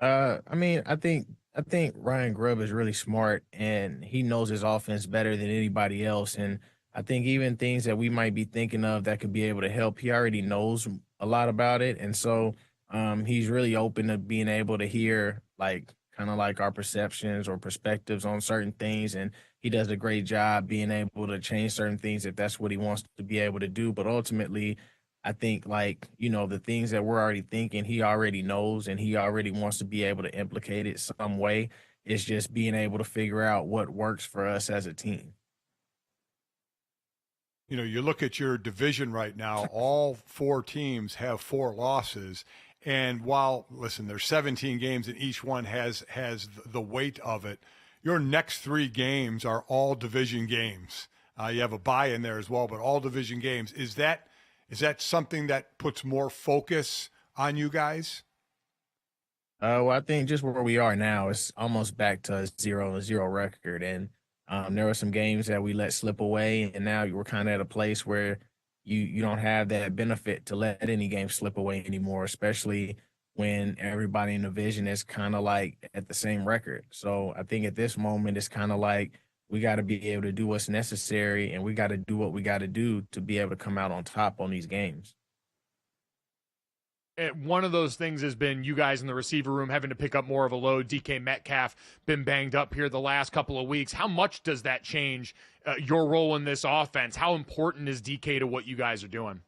Speaker 3: I mean, I think Ryan Grubb is really smart and he knows his offense better than anybody else. And I think even things that we might be thinking of that could be able to help, he already knows a lot about it. And so he's really open to being able to hear like kind of like our perceptions or perspectives on certain things. And he does a great job being able to change certain things if that's what he wants to be able to do. But ultimately, I think like, the things that we're already thinking, he already knows and he already wants to be able to implicate it some way. It's just being able to figure out what works for us as a team.
Speaker 2: You look at your division right now, all 4 teams have 4 losses. And while, listen, there's 17 games and each one has the weight of it, your next 3 games are all division games. You have a bye in there as well, but all division games. Is that something that puts more focus on you guys?
Speaker 3: Well, I think just where we are now, it's almost back to a 0-0 record. And there were some games that we let slip away, and now we're kind of at a place where you don't have that benefit to let any game slip away anymore, especially when everybody in the division is kind of like at the same record. So I think at this moment, it's kind of like we got to be able to do what's necessary, and we got to do what we got to do to be able to come out on top on these games.
Speaker 1: One of those things has been you guys in the receiver room having to pick up more of a load. DK Metcalf been banged up here the last couple of weeks. How much does that change your role in this offense? How important is DK to what you guys are doing?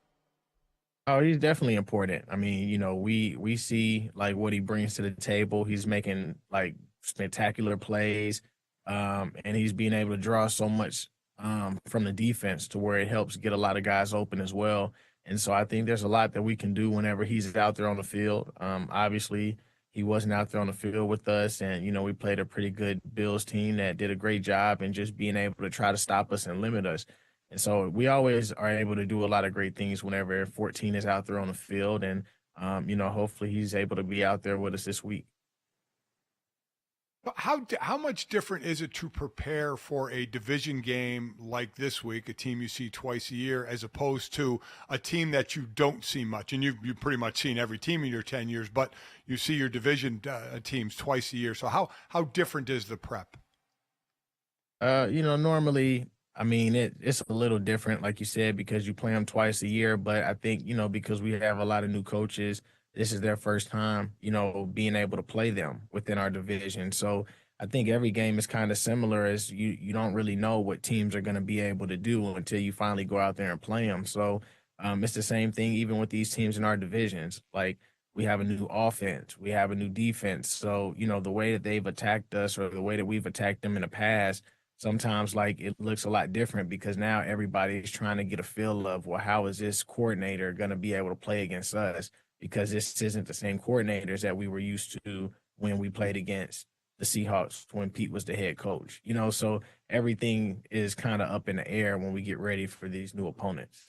Speaker 3: Oh, he's definitely important. I mean, we see like what he brings to the table. He's making like spectacular plays, and he's being able to draw so much from the defense to where it helps get a lot of guys open as well. And so I think there's a lot that we can do whenever he's out there on the field. Obviously, he wasn't out there on the field with us, and we played a pretty good Bills team that did a great job in just being able to try to stop us and limit us. And so we always are able to do a lot of great things whenever 14 is out there on the field. And, hopefully he's able to be out there with us this week.
Speaker 2: How much different is it to prepare for a division game like this week, a team you see twice a year, as opposed to a team that you don't see much? And you've pretty much seen every team in your 10 years, but you see your division teams twice a year. So how different is the prep?
Speaker 3: Normally, I mean, it's a little different, like you said, because you play them twice a year. But I think, because we have a lot of new coaches, this is their first time, being able to play them within our division. So I think every game is kind of similar, as you don't really know what teams are going to be able to do until you finally go out there and play them. So It's the same thing even with these teams in our divisions. Like, we have a new offense, we have a new defense. So, the way that they've attacked us or the way that we've attacked them in the past, sometimes like it looks a lot different because now everybody's trying to get a feel of, well, how is this coordinator going to be able to play against us? Because this isn't the same coordinators that we were used to when we played against the Seahawks when Pete was the head coach. So everything is kind of up in the air when we get ready for these new opponents.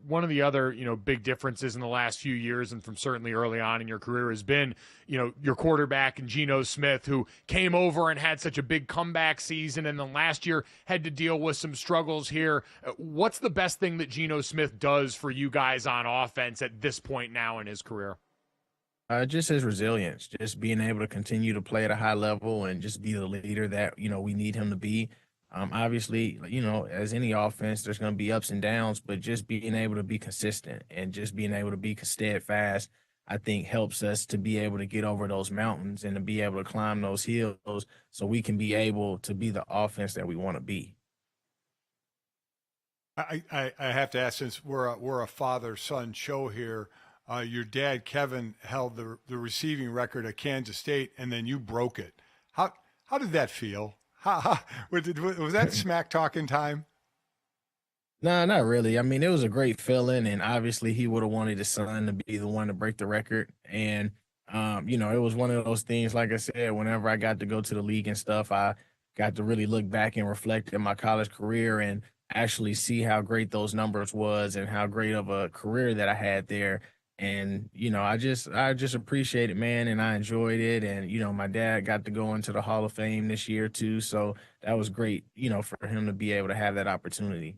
Speaker 1: One of the other, big differences in the last few years and from certainly early on in your career has been, your quarterback and Geno Smith, who came over and had such a big comeback season and then last year had to deal with some struggles here. What's the best thing that Geno Smith does for you guys on offense at this point now in his career?
Speaker 3: Just his resilience, just being able to continue to play at a high level and just be the leader that, we need him to be. Obviously, as any offense, there's going to be ups and downs, but just being able to be consistent and just being able to be steadfast, I think helps us to be able to get over those mountains and to be able to climb those hills so we can be able to be the offense that we want to be.
Speaker 2: I have to ask, since we're a father-son show here, your dad, Kevin, held the receiving record at Kansas State, and then you broke it. How did that feel? Was that smack talking time?
Speaker 3: No, not really. I mean, it was a great feeling, and obviously he would have wanted his son to be the one to break the record. And, it was one of those things, like I said, whenever I got to go to the league and stuff, I got to really look back and reflect in my college career and actually see how great those numbers was and how great of a career that I had there. And, I just appreciate it, man. And I enjoyed it. And, my dad got to go into the Hall of Fame this year too. So that was great, for him to be able to have that opportunity.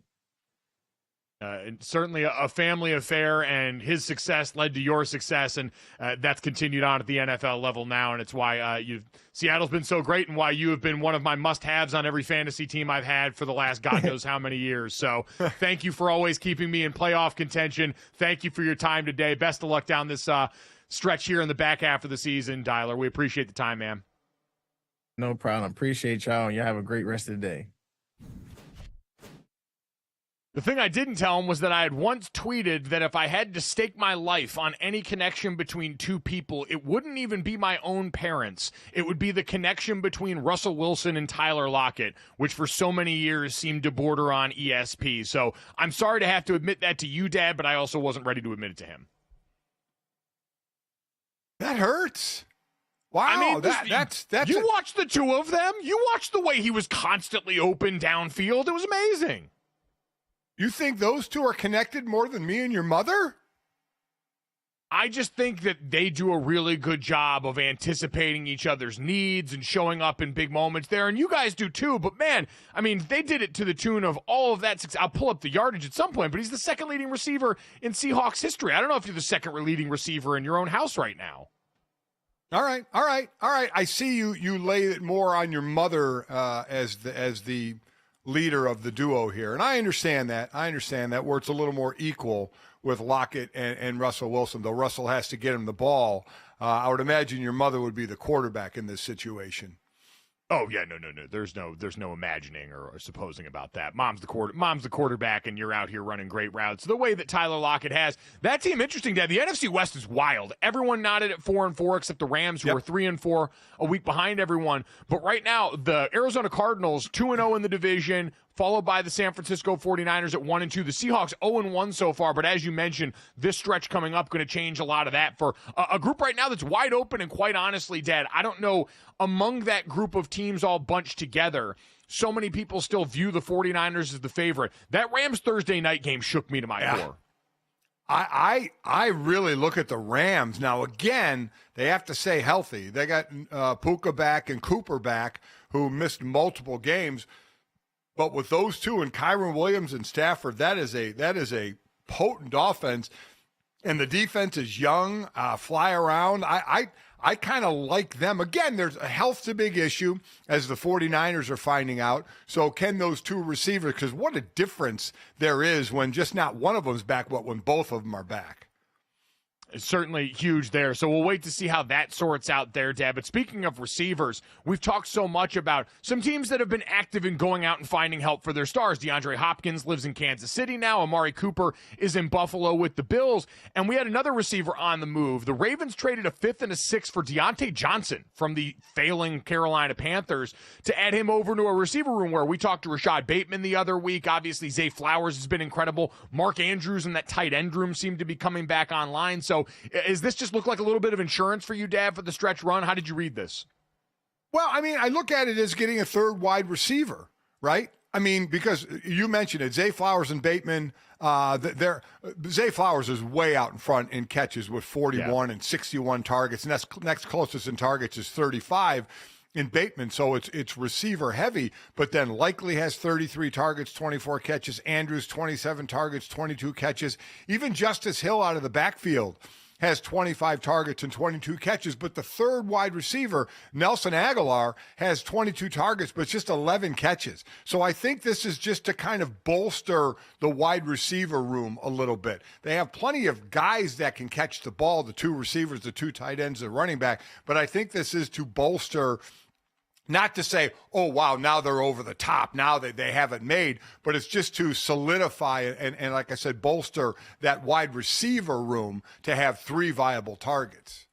Speaker 1: Certainly a family affair, and his success led to your success, and that's continued on at the NFL level now, and it's why Seattle's been so great and why you have been one of my must-haves on every fantasy team I've had for the last God knows how many years. So thank you for always keeping me in playoff contention. Thank you for your time today. Best of luck down this stretch here in the back half of the season, Tyler. We appreciate the time, man.
Speaker 3: No problem. Appreciate y'all, and y'all have a great rest of the day.
Speaker 1: The thing I didn't tell him was that I had once tweeted that if I had to stake my life on any connection between two people, it wouldn't even be my own parents. It would be the connection between Russell Wilson and Tyler Lockett, which for so many years seemed to border on ESP. So I'm sorry to have to admit that to you, Dad, but I also wasn't ready to admit it to him.
Speaker 2: That hurts. Wow,
Speaker 1: I mean,
Speaker 2: that's
Speaker 1: you watched the two of them. You watched the way he was constantly open downfield. It was amazing.
Speaker 2: You think those two are connected more than me and your mother?
Speaker 1: I just think that they do a really good job of anticipating each other's needs and showing up in big moments there, and you guys do too. But man, I mean, they did it to the tune of all of that success. I'll pull up the yardage at some point, but he's the second leading receiver in Seahawks history. I don't know if you're the second leading receiver in your own house right now.
Speaker 2: All right. I see you lay it more on your mother as the leader of the duo here. And I understand that. Where it's a little more equal with Lockett and Russell Wilson, though Russell has to get him the ball. I would imagine your mother would be the quarterback in this situation.
Speaker 1: Oh yeah, no. There's no imagining or supposing about that. Mom's the quarterback, and you're out here running great routes. The way that Tyler Lockett has that team, interesting, Dad. The NFC West is wild. Everyone nodded at 4-4 except the Rams, who are 3-4, a week behind everyone. But right now, the Arizona Cardinals 2-0 in the division, followed by the San Francisco 49ers at 1-2. The Seahawks 0-1 so far, but as you mentioned, this stretch coming up going to change a lot of that for a group right now that's wide open. And quite honestly, Dad, I don't know, among that group of teams all bunched together, so many people still view the 49ers as the favorite. That Rams Thursday night game shook me to my core.
Speaker 2: I really look at the Rams. Now, again, they have to stay healthy. They got Puka back and Cooper back, who missed multiple games. But with those two and Kyron Williams and Stafford, that is a potent offense. And the defense is young, fly around. I kind of like them. Again, there's health's a big issue, as the 49ers are finding out. So can those two receivers, because what a difference there is when just not one of them's back, but when both of them are back.
Speaker 1: It's certainly huge there. So we'll wait to see how that sorts out there, Dad. But speaking of receivers, we've talked so much about some teams that have been active in going out and finding help for their stars. DeAndre Hopkins lives in Kansas City now. Amari Cooper is in Buffalo with the Bills. And we had another receiver on the move. The Ravens traded a 5th and a 6th for Deontay Johnson from the failing Carolina Panthers to add him over to a receiver room where we talked to Rashad Bateman the other week. Obviously, Zay Flowers has been incredible. Mark Andrews in that tight end room seemed to be coming back online. So is this just look like a little bit of insurance for you, Dad, for the stretch run? How did you read this?
Speaker 2: Well, I mean, I look at it as getting a third wide receiver, right? I mean, because you mentioned it, Zay Flowers and Bateman, Zay Flowers is way out in front in catches with 41 and 61 targets. And next closest in targets is 35 in Bateman. So it's receiver heavy, but then Likely has 33 targets, 24 catches. Andrews, 27 targets, 22 catches. Even Justice Hill out of the backfield has 25 targets and 22 catches, but the third wide receiver, Nelson Aguilar, has 22 targets, but just 11 catches. So I think this is just to kind of bolster the wide receiver room a little bit. They have plenty of guys that can catch the ball, the 2 receivers, the 2 tight ends, the running back, but I think this is to bolster. Not to say, oh, wow, now they're over the top. Now they have it made. But it's just to solidify and, like I said, bolster that wide receiver room to have 3 viable targets.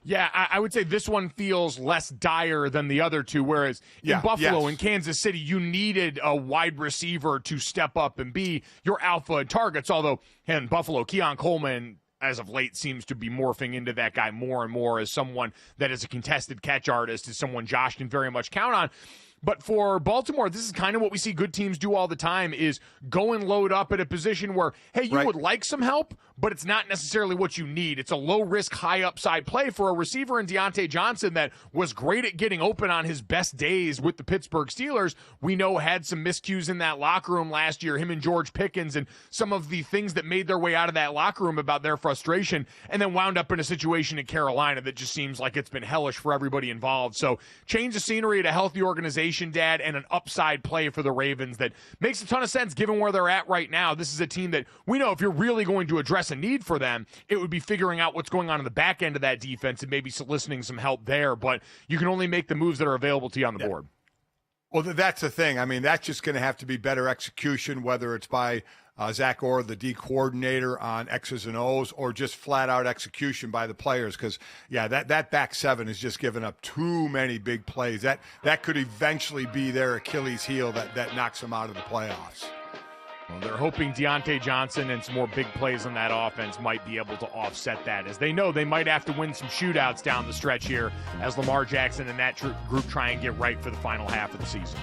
Speaker 1: Yeah, I would say this one feels less dire than the other 2, whereas in Buffalo and Kansas City, you needed a wide receiver to step up and be your alpha in targets. Although in Buffalo, Keon Coleman, as of late, seems to be morphing into that guy more and more as someone that is a contested catch artist, is someone Josh can very much count on. But for Baltimore, this is kind of what we see good teams do all the time, is go and load up at a position where, hey, you would like some help, but it's not necessarily what you need. It's a low-risk, high-upside play for a receiver in Deontay Johnson that was great at getting open on his best days with the Pittsburgh Steelers. We know had some miscues in that locker room last year, him and George Pickens, and some of the things that made their way out of that locker room about their frustration, and then wound up in a situation in Carolina that just seems like it's been hellish for everybody involved. So change the scenery at a healthy organization, Dad, and an upside play for the Ravens that makes a ton of sense given where they're at right now. This is a team that we know if you're really going to address a need for them, it would be figuring out what's going on in the back end of that defense and maybe soliciting some help there. But you can only make the moves that are available to you on the board.
Speaker 2: Well, that's the thing. I mean, that's just going to have to be better execution, whether it's by Zach Orr, the D coordinator, on X's and O's, or just flat out execution by the players. Because that back 7 has just given up too many big plays. That could eventually be their Achilles heel that knocks them out of the playoffs.
Speaker 1: Well, they're hoping Deontay Johnson and some more big plays on that offense might be able to offset that, as they know they might have to win some shootouts down the stretch here as Lamar Jackson and that group try and get right for the final half of the season.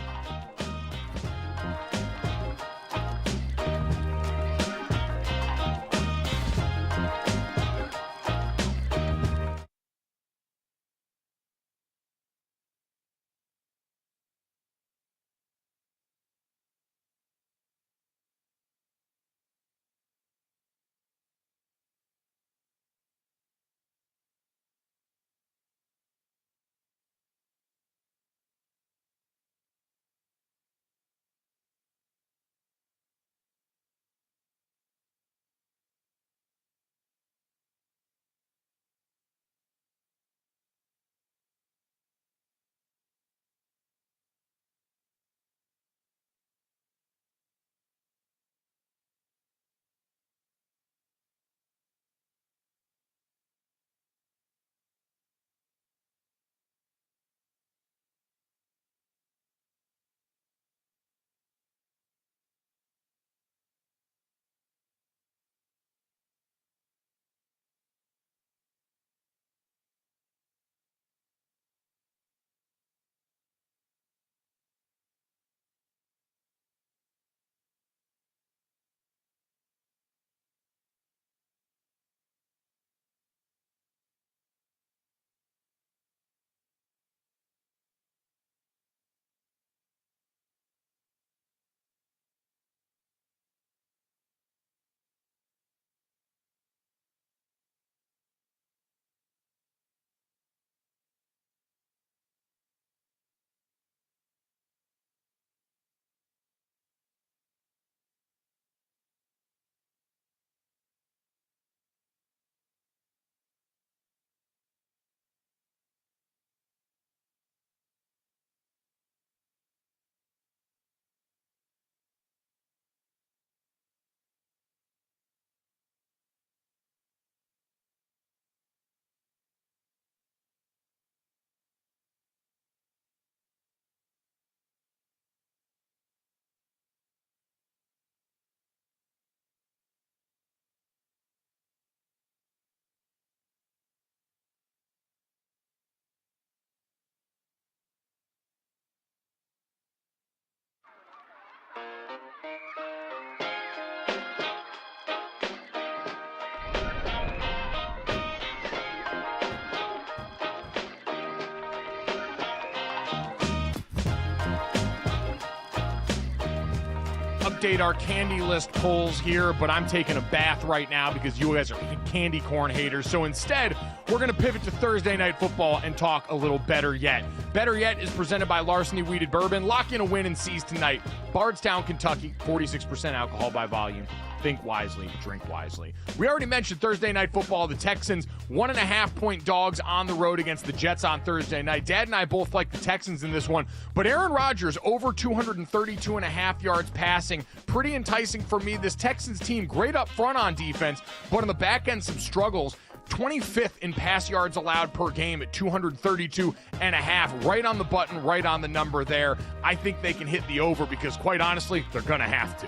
Speaker 1: Update our candy list polls here, but I'm taking a bath right now because you guys are candy corn haters. So instead, we're going to pivot to Thursday Night Football and talk a little Better Yet. Better Yet is presented by Larceny Wheated Bourbon. Lock in a win and seize tonight. Bardstown, Kentucky, 46% alcohol by volume. Think wisely, drink wisely. We already mentioned Thursday Night Football. The Texans, 1.5-point dogs on the road against the Jets on Thursday night. Dad and I both like the Texans in this one, but Aaron Rodgers, over 232.5 yards passing. Pretty enticing for me. This Texans team, great up front on defense, but on the back end, some struggles. 25th in pass yards allowed per game at 232.5. Right on the button, right on the number there. I think they can hit the over because, quite honestly, they're going to have to.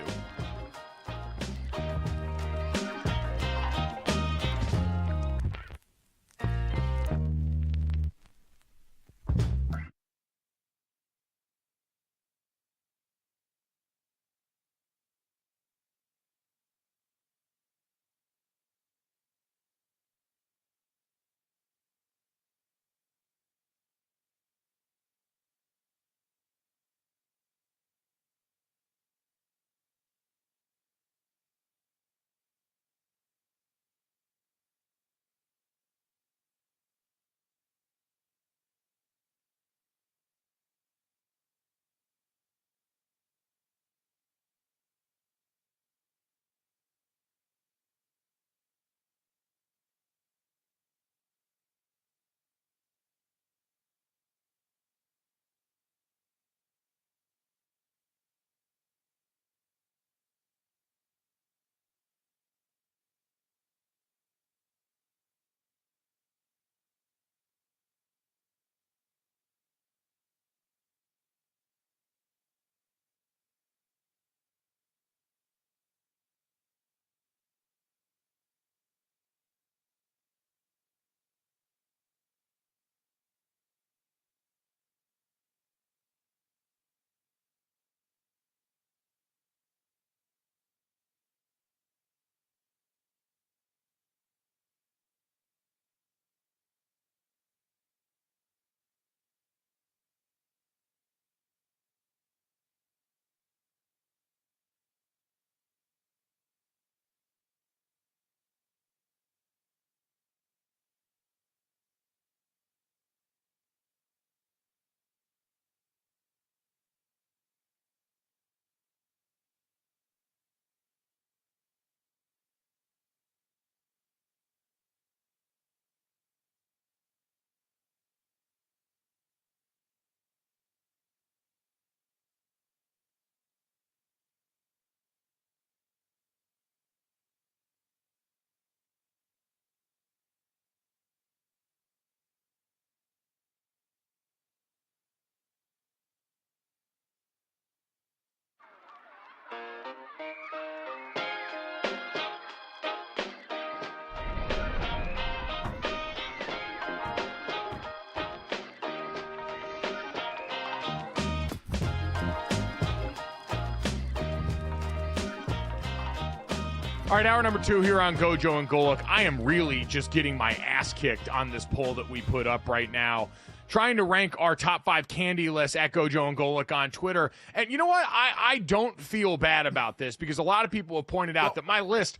Speaker 1: All right, hour number 2 here on GoJo and Golic. I am really just getting my ass kicked on this poll that we put up right now, trying to rank our top 5 candy lists at GoJo and Golic on Twitter. And you know what? I don't feel bad about this because a lot of people have pointed out that my list,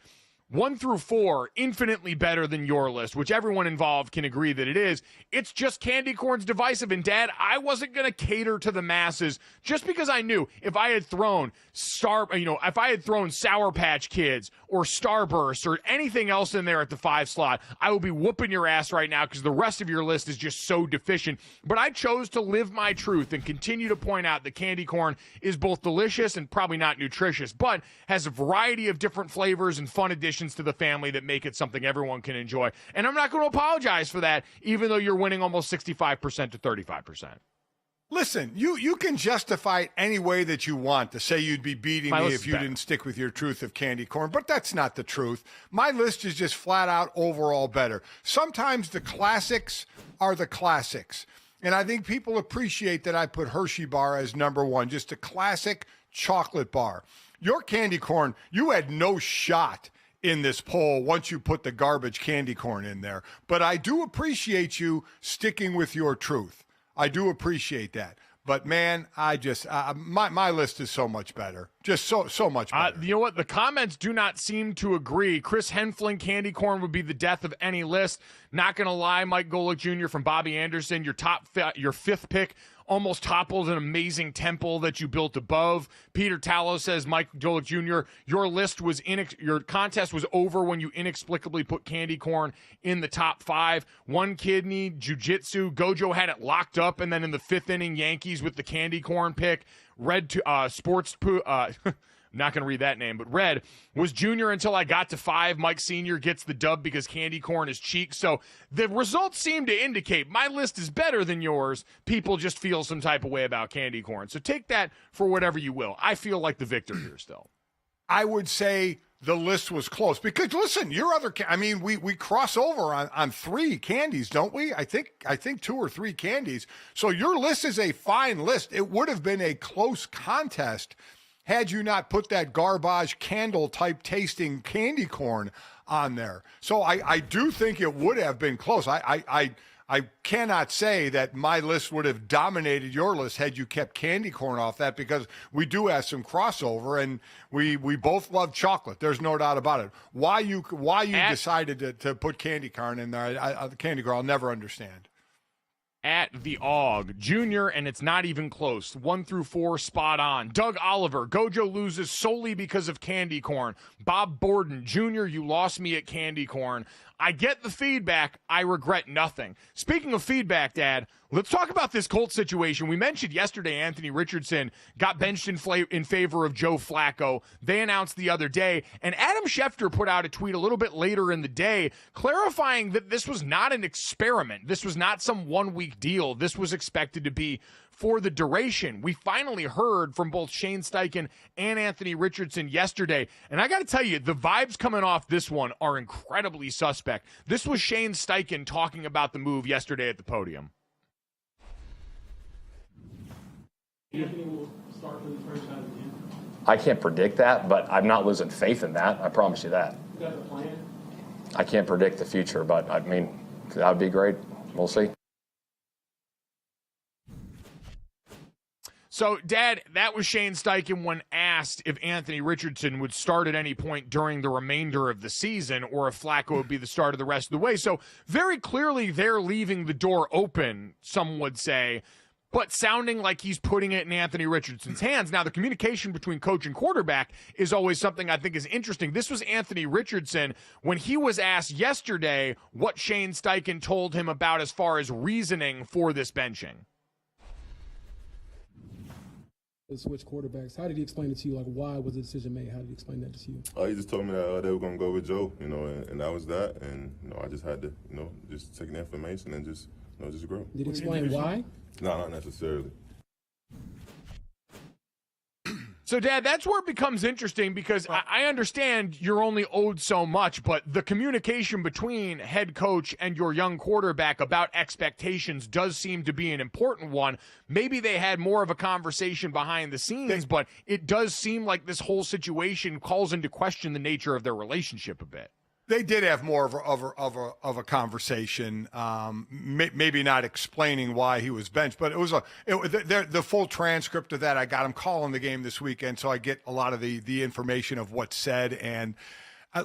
Speaker 1: 1 through 4, infinitely better than your list, which everyone involved can agree that it is. It's just candy corn's divisive. And Dad, I wasn't going to cater to the masses just because I knew if I had thrown if I had thrown Sour Patch Kids or Starburst or anything else in there at the 5 slot, I would be whooping your ass right now because the rest of your list is just so deficient. But I chose to live my truth and continue to point out that candy corn is both delicious and probably not nutritious, but has a variety of different flavors and fun additions to the family that make it something everyone can enjoy. And I'm not going to apologize for that, even though you're winning almost 65% to 35%.
Speaker 2: Listen, you can justify it any way that you want to say you'd be beating me if you didn't stick with your truth of candy corn, but that's not the truth. My list is just flat out overall better. Sometimes the classics are the classics. And I think people appreciate that I put Hershey bar as number one, just a classic chocolate bar. Your candy corn, you had no shot in this poll once you put the garbage candy corn in there. But I do appreciate you sticking with your truth. I do appreciate that. But, man, I just my list is so much better. Just so much better.
Speaker 1: You know what? The comments do not seem to agree. Chris Henfling, candy corn would be the death of any list. Not going to lie, Mike Golic Jr. from Bobby Anderson, your fifth pick almost toppled an amazing temple that you built above. Peter Tallow says, Mike Golic Jr., your contest was over when you inexplicably put candy corn in the top 5. One kidney, jiu-jitsu. Gojo had it locked up, and then in the 5th inning, Yankees with the candy corn pick. Red to sports poo. Not going to read that name, but Red was junior until I got to 5. Mike Sr. gets the dub because candy corn is cheek. So the results seem to indicate my list is better than yours. People just feel some type of way about candy corn. So take that for whatever you will. I feel like the victor here still.
Speaker 2: I would say the list was close because, listen, your other, we cross over on 3 candies, don't we? I think 2 or 3 candies. So your list is a fine list. It would have been a close contest had you not put that garbage candle type tasting candy corn on there. So I do think it would have been close. I cannot say that my list would have dominated your list had you kept candy corn off that, because we do have some crossover, and we both love chocolate. There's no doubt about it. Why you decided to put candy corn in there, candy corn, I'll never understand.
Speaker 1: At the AUG, Junior, and it's not even close. 1 through 4, spot on. Doug Oliver, Gojo loses solely because of candy corn. Bob Borden, Junior, you lost me at candy corn. I get the feedback. I regret nothing. Speaking of feedback, Dad, let's talk about this Colts situation. We mentioned yesterday Anthony Richardson got benched in favor of Joe Flacco. They announced the other day, and Adam Schefter put out a tweet a little bit later in the day clarifying that this was not an experiment. This was not some one-week deal. This was expected to be for the duration. We finally heard from both Shane Steichen and Anthony Richardson yesterday, and I got to tell you, the vibes coming off this one are incredibly suspect. This was Shane Steichen talking about the move yesterday at the podium.
Speaker 4: Anthony will start for the franchise again.
Speaker 5: I can't predict that, but I'm not losing faith in that. I promise you that.
Speaker 4: Is that the plan?
Speaker 5: I can't predict the future, but I mean, that would be great. We'll see.
Speaker 1: So, Dad, that was Shane Steichen when asked if Anthony Richardson would start at any point during the remainder of the season or if Flacco would be the starter the rest of the way. So, very clearly, they're leaving the door open, some would say, but sounding like he's putting it in Anthony Richardson's hands. Now, the communication between coach and quarterback is always something I think is interesting. This was Anthony Richardson when he was asked yesterday what Shane Steichen told him about as far as reasoning for this benching.
Speaker 4: Switch quarterbacks. How did he explain it to you? Like, why was the decision made? How did he explain that to you?
Speaker 6: He just told me that they were going to go with Joe, and that was that. And, I just had to, just take the information and just grow.
Speaker 4: Did he explain why?
Speaker 6: No, not necessarily.
Speaker 1: So, Dad, that's where it becomes interesting because I understand you're only owed so much, but the communication between head coach and your young quarterback about expectations does seem to be an important one. Maybe they had more of a conversation behind the scenes, but it does seem like this whole situation calls into question the nature of their relationship a bit.
Speaker 2: They did have more of a conversation, maybe not explaining why he was benched, but it was the full transcript of that. I got him calling the game this weekend, so I get a lot of the information of what's said. And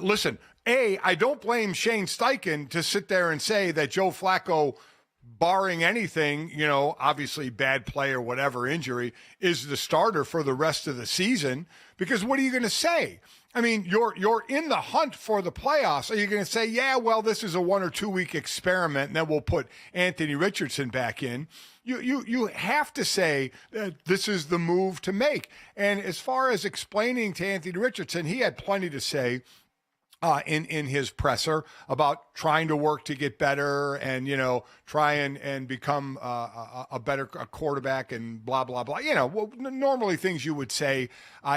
Speaker 2: listen, I don't blame Shane Steichen to sit there and say that Joe Flacco, barring anything, obviously bad play or whatever injury, is the starter for the rest of the season. Because what are you going to say? I mean, you're in the hunt for the playoffs. Are you going to say, yeah, well, this is a 1 or 2 week experiment, and then we'll put Anthony Richardson back in? You have to say that this is the move to make. And as far as explaining to Anthony Richardson, he had plenty to say in his presser about trying to work to get better and, try and become a better quarterback and blah, blah, blah. Normally things you would say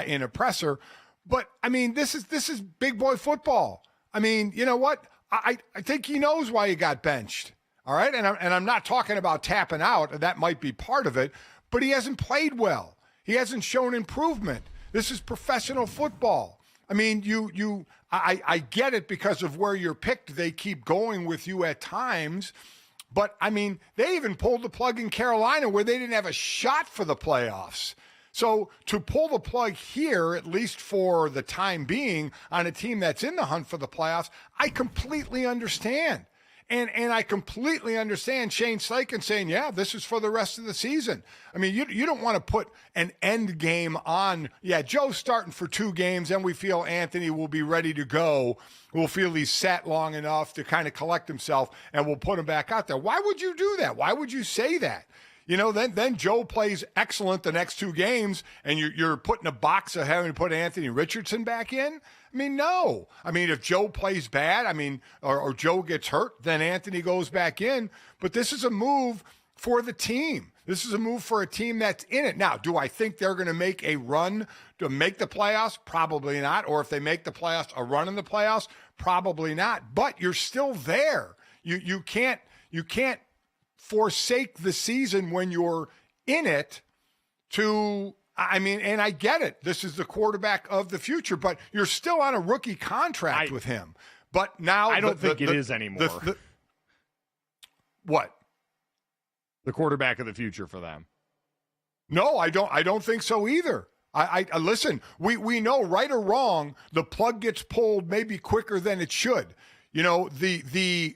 Speaker 2: in a presser. But, I mean, this is big boy football. I mean, you know what? I think he knows why he got benched. All right. And I'm not talking about tapping out. That might be part of it, but he hasn't played well. He hasn't shown improvement. This is professional football. I mean, I get it because of where you're picked. They keep going with you at times. But, I mean, they even pulled the plug in Carolina where they didn't have a shot for the playoffs. So to pull the plug here, at least for the time being, on a team that's in the hunt for the playoffs, I completely understand. And I completely understand Shane Steichen saying, yeah, this is for the rest of the season. I mean, you don't want to put an end game on, yeah, Joe's starting for 2 games, and we feel Anthony will be ready to go. We'll feel he's sat long enough to kind of collect himself, and we'll put him back out there. Why would you do that? Why would you say that? You know, then Joe plays excellent the next 2 games, and you're putting a box of having to put Anthony Richardson back in? I mean, no. I mean, if Joe plays bad, I mean, or Joe gets hurt, then Anthony goes back in. But this is a move for the team. This is a move for a team that's in it. Now, do I think they're going to make a run to make the playoffs? Probably not. Or if they make the playoffs, a run in the playoffs? Probably not. But you're still there. You can't forsake the season when you're in it to, I mean, and I get it. This is the quarterback of the future, but you're still on a rookie contract with him. But now
Speaker 1: I don't think it is anymore.
Speaker 2: What?
Speaker 1: The quarterback of the future for them.
Speaker 2: No, I don't think so either. I listen, we know right or wrong, the plug gets pulled maybe quicker than it should. You know, the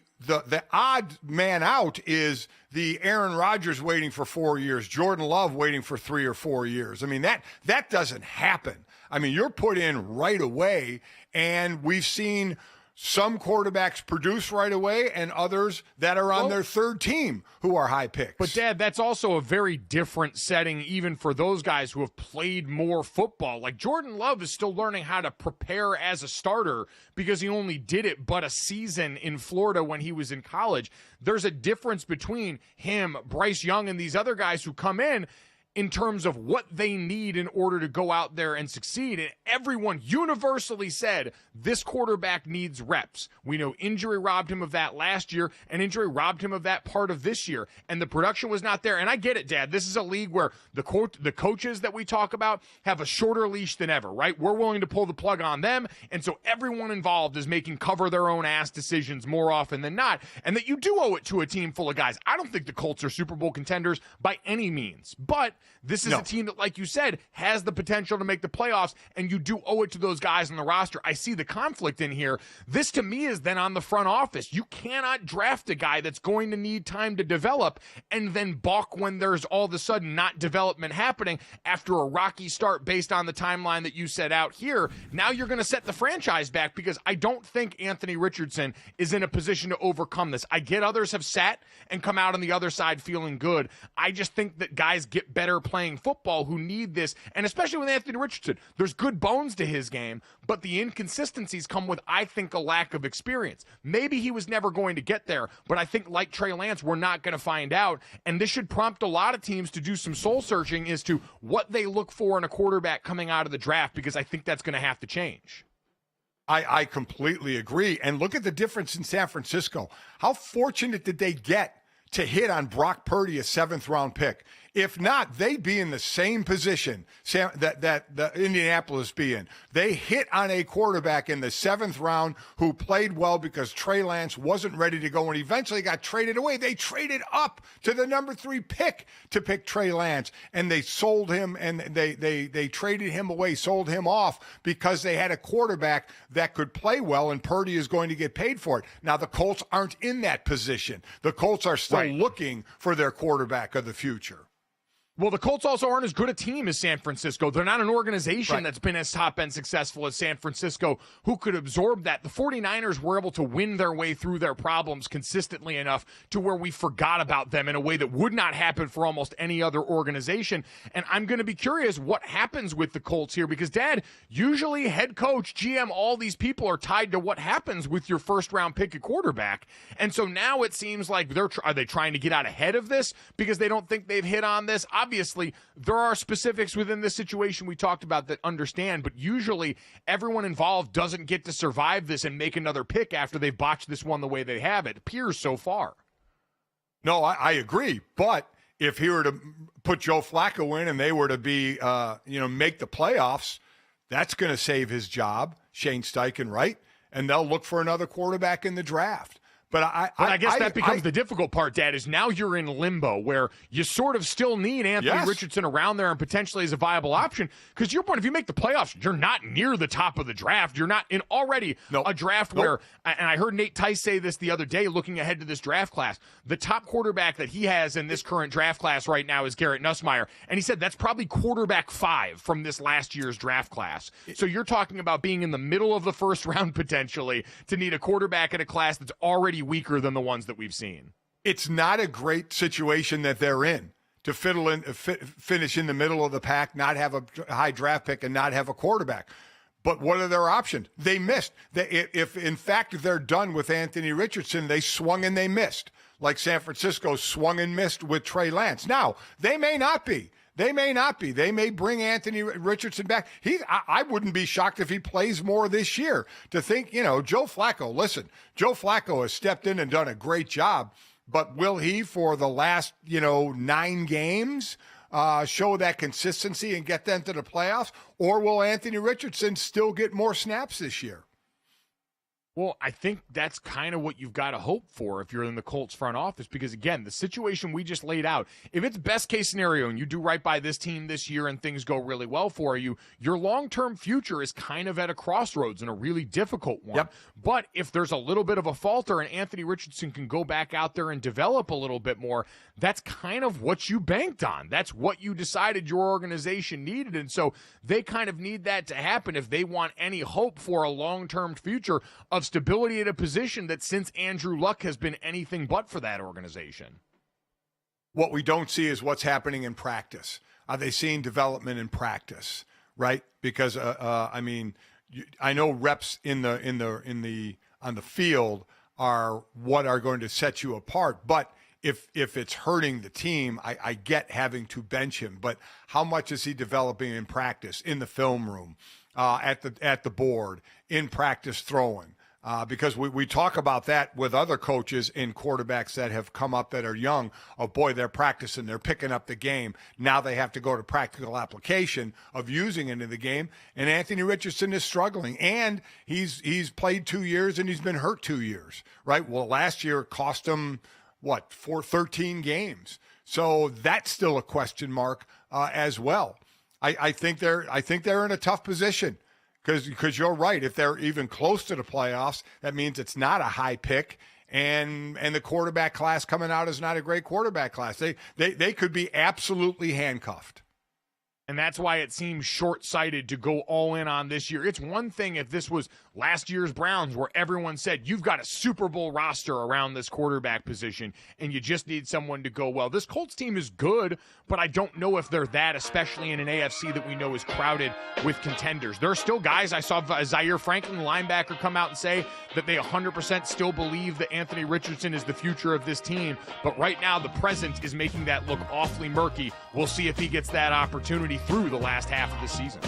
Speaker 2: odd man out is the Aaron Rodgers waiting for 4 years, Jordan Love waiting for 3 or 4 years. I mean, that doesn't happen. I mean, you're put in right away, and we've seen some quarterbacks produce right away and others that are on their third team who are high picks.
Speaker 1: But, Dad, that's also a very different setting even for those guys who have played more football. Like, Jordan Love is still learning how to prepare as a starter because he only did it but a season in Florida when he was in college. There's a difference between him, Bryce Young, and these other guys who come in terms of what they need in order to go out there and succeed. And everyone universally said this quarterback needs reps. We know injury robbed him of that last year, and injury robbed him of that part of this year. And the production was not there. And I get it, Dad. This is a league where the coaches that we talk about have a shorter leash than ever, right? We're willing to pull the plug on them. And so everyone involved is making cover their own ass decisions more often than not. And that you do owe it to a team full of guys. I don't think the Colts are Super Bowl contenders by any means, but this is a team that, like you said, has the potential to make the playoffs, and you do owe it to those guys on the roster. I see the conflict in here. This, to me, is then on the front office. You cannot draft a guy that's going to need time to develop and then balk when there's all of a sudden not development happening after a rocky start based on the timeline that you set out here. Now you're going to set the franchise back because I don't think Anthony Richardson is in a position to overcome this. I get others have sat and come out on the other side feeling good. I just think that guys get better playing football who need this, and especially with Anthony Richardson, there's good bones to his game, but the inconsistencies come with, I think, a lack of experience. Maybe he was never going to get there, but I think, like Trey Lance, we're not going to find out, and this should prompt a lot of teams to do some soul searching as to what they look for in a quarterback coming out of the draft, because I think that's going to have to change.
Speaker 2: I completely agree, and look at the difference in San Francisco. How fortunate did they get to hit on Brock Purdy, a 7th-round pick? If not, they'd be in the same position that the Indianapolis be in. They hit on a quarterback in the 7th round who played well because Trey Lance wasn't ready to go and eventually got traded away. They traded up to the number 3 pick to pick Trey Lance, and they sold him, and they traded him away, sold him off because they had a quarterback that could play well, and Purdy is going to get paid for it. Now, the Colts aren't in that position. The Colts are still looking for their quarterback of the future.
Speaker 1: Well, the Colts also aren't as good a team as San Francisco. They're not an organization that's been as top-end successful as San Francisco who could absorb that. The 49ers were able to win their way through their problems consistently enough to where we forgot about them in a way that would not happen for almost any other organization. And I'm going to be curious what happens with the Colts here because, Dad, usually head coach, GM, all these people are tied to what happens with your first-round pick at quarterback. And so now it seems like are they trying to get out ahead of this because they don't think they've hit on this? Obviously, there are specifics within this situation we talked about that understand, but usually everyone involved doesn't get to survive this and make another pick after they've botched this one the way they have. It appears so far.
Speaker 2: No, I agree. But if he were to put Joe Flacco in and they were to be, make the playoffs, that's going to save his job, Shane Steichen, right? And they'll look for another quarterback in the draft. But
Speaker 1: I guess that becomes the difficult part, Dad, is now you're in limbo where you sort of still need Anthony Richardson around there and potentially as a viable option. Because to your point, if you make the playoffs, you're not near the top of the draft. You're not in already a draft where, and I heard Nate Tice say this the other day, looking ahead to this draft class, the top quarterback that he has in this current draft class right now is Garrett Nussmeier. And he said that's probably quarterback 5 from this last year's draft class. So you're talking about being in the middle of the first round potentially to need a quarterback in a class that's already weaker than the ones that we've seen.
Speaker 2: It's not a great situation that they're in to finish in the middle of the pack, not have a high draft pick, and not have a quarterback. But what are their options? They missed. If in fact they're done with Anthony Richardson, they swung and they missed, like San Francisco swung and missed with Trey Lance. Now, they may not be. They may bring Anthony Richardson back. I wouldn't be shocked if he plays more this year. To think, Joe Flacco, listen, Joe Flacco has stepped in and done a great job, but will he, for the last, 9 games, show that consistency and get them to the playoffs? Or will Anthony Richardson still get more snaps this year?
Speaker 1: Well, I think that's kind of what you've got to hope for if you're in the Colts front office, because, again, the situation we just laid out, if it's best case scenario and you do right by this team this year and things go really well for you, your long-term future is kind of at a crossroads and a really difficult one.
Speaker 2: Yep.
Speaker 1: But if there's a little bit of a falter and Anthony Richardson can go back out there and develop a little bit more, that's kind of what you banked on. That's what you decided your organization needed. And so they kind of need that to happen if they want any hope for a long-term future of stability at a position that since Andrew Luck has been anything but for that organization.
Speaker 2: What we don't see is what's happening in practice. Are they seeing development in practice, right? Because I know reps on the field are what are going to set you apart, but if it's hurting the team, I get having to bench him, but how much is he developing in practice, in the film room, at the board, in practice throwing? Because we talk about that with other coaches and quarterbacks that have come up that are young. Oh, boy, they're practicing. They're picking up the game. Now they have to go to practical application of using it in the game. And Anthony Richardson is struggling. And he's played 2 years and he's been hurt 2 years, right? Well, last year it cost him, 13 games. So that's still a question mark as well. I think they're in a tough position. Because you're right. If they're even close to the playoffs, that means it's not a high pick, and the quarterback class coming out is not a great quarterback class. They could be absolutely handcuffed.
Speaker 1: And that's why it seems short-sighted to go all in on this year. It's one thing if this was last year's Browns where everyone said, you've got a Super Bowl roster around this quarterback position and you just need someone to go well. This Colts team is good, but I don't know if they're that, especially in an AFC that we know is crowded with contenders. There are still guys, I saw Zaire Franklin, linebacker, come out and say that they 100% still believe that Anthony Richardson is the future of this team. But right now, the present is making that look awfully murky. We'll see if he gets that opportunity through the last half of the season.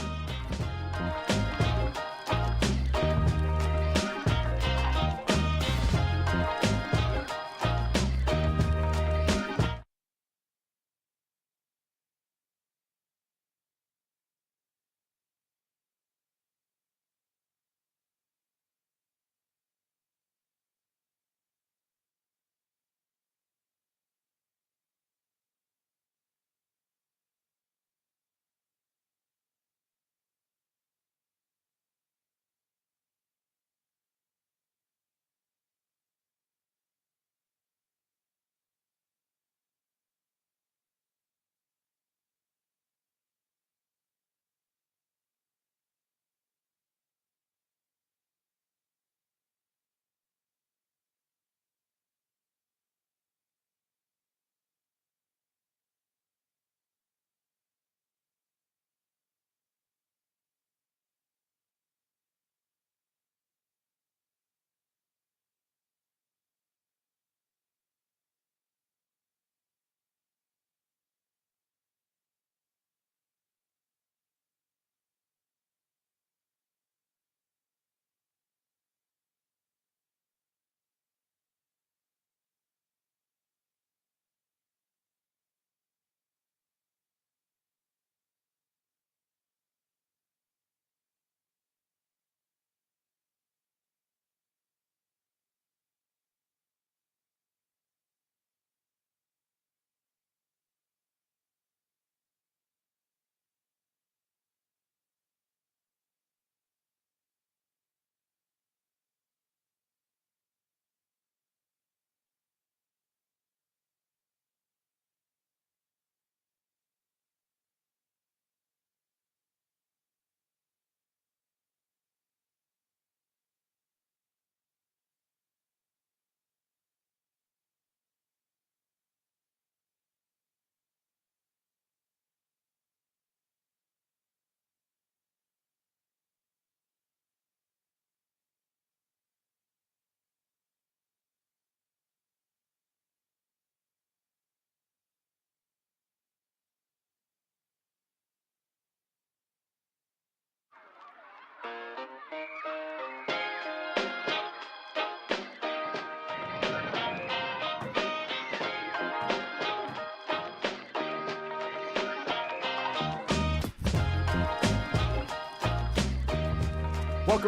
Speaker 1: Welcome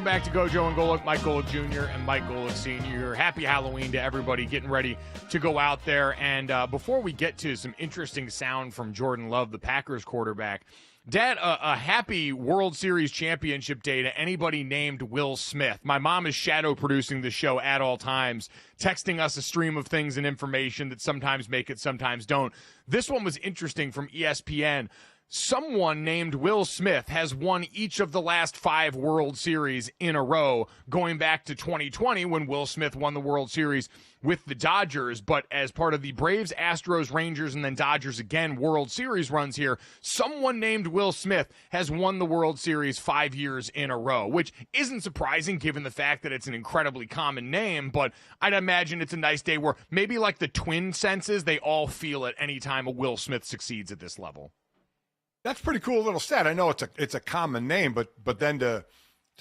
Speaker 1: back to GoJo and Golic. Mike Golic Jr. and Mike Golic Sr. Happy Halloween to everybody getting ready to go out there. And before we get to some interesting sound from Jordan Love, the Packers quarterback, Dad, a happy World Series championship day to anybody named Will Smith. My mom is shadow producing the show at all times, texting us a stream of things and information that sometimes make it, sometimes don't. This one was interesting from ESPN. Someone named Will Smith has won each of the last 5 World Series in a row, going back to 2020 when Will Smith won the World Series with the Dodgers. But as part of the Braves, Astros, Rangers, and then Dodgers again World Series runs here, someone named Will Smith has won the World Series 5 years in a row, which isn't surprising given the fact that it's an incredibly common name. But I'd imagine it's a nice day where maybe like the twin senses, they all feel it anytime a Will Smith succeeds at this level.
Speaker 2: That's a pretty cool little stat. I know it's a common name, but then to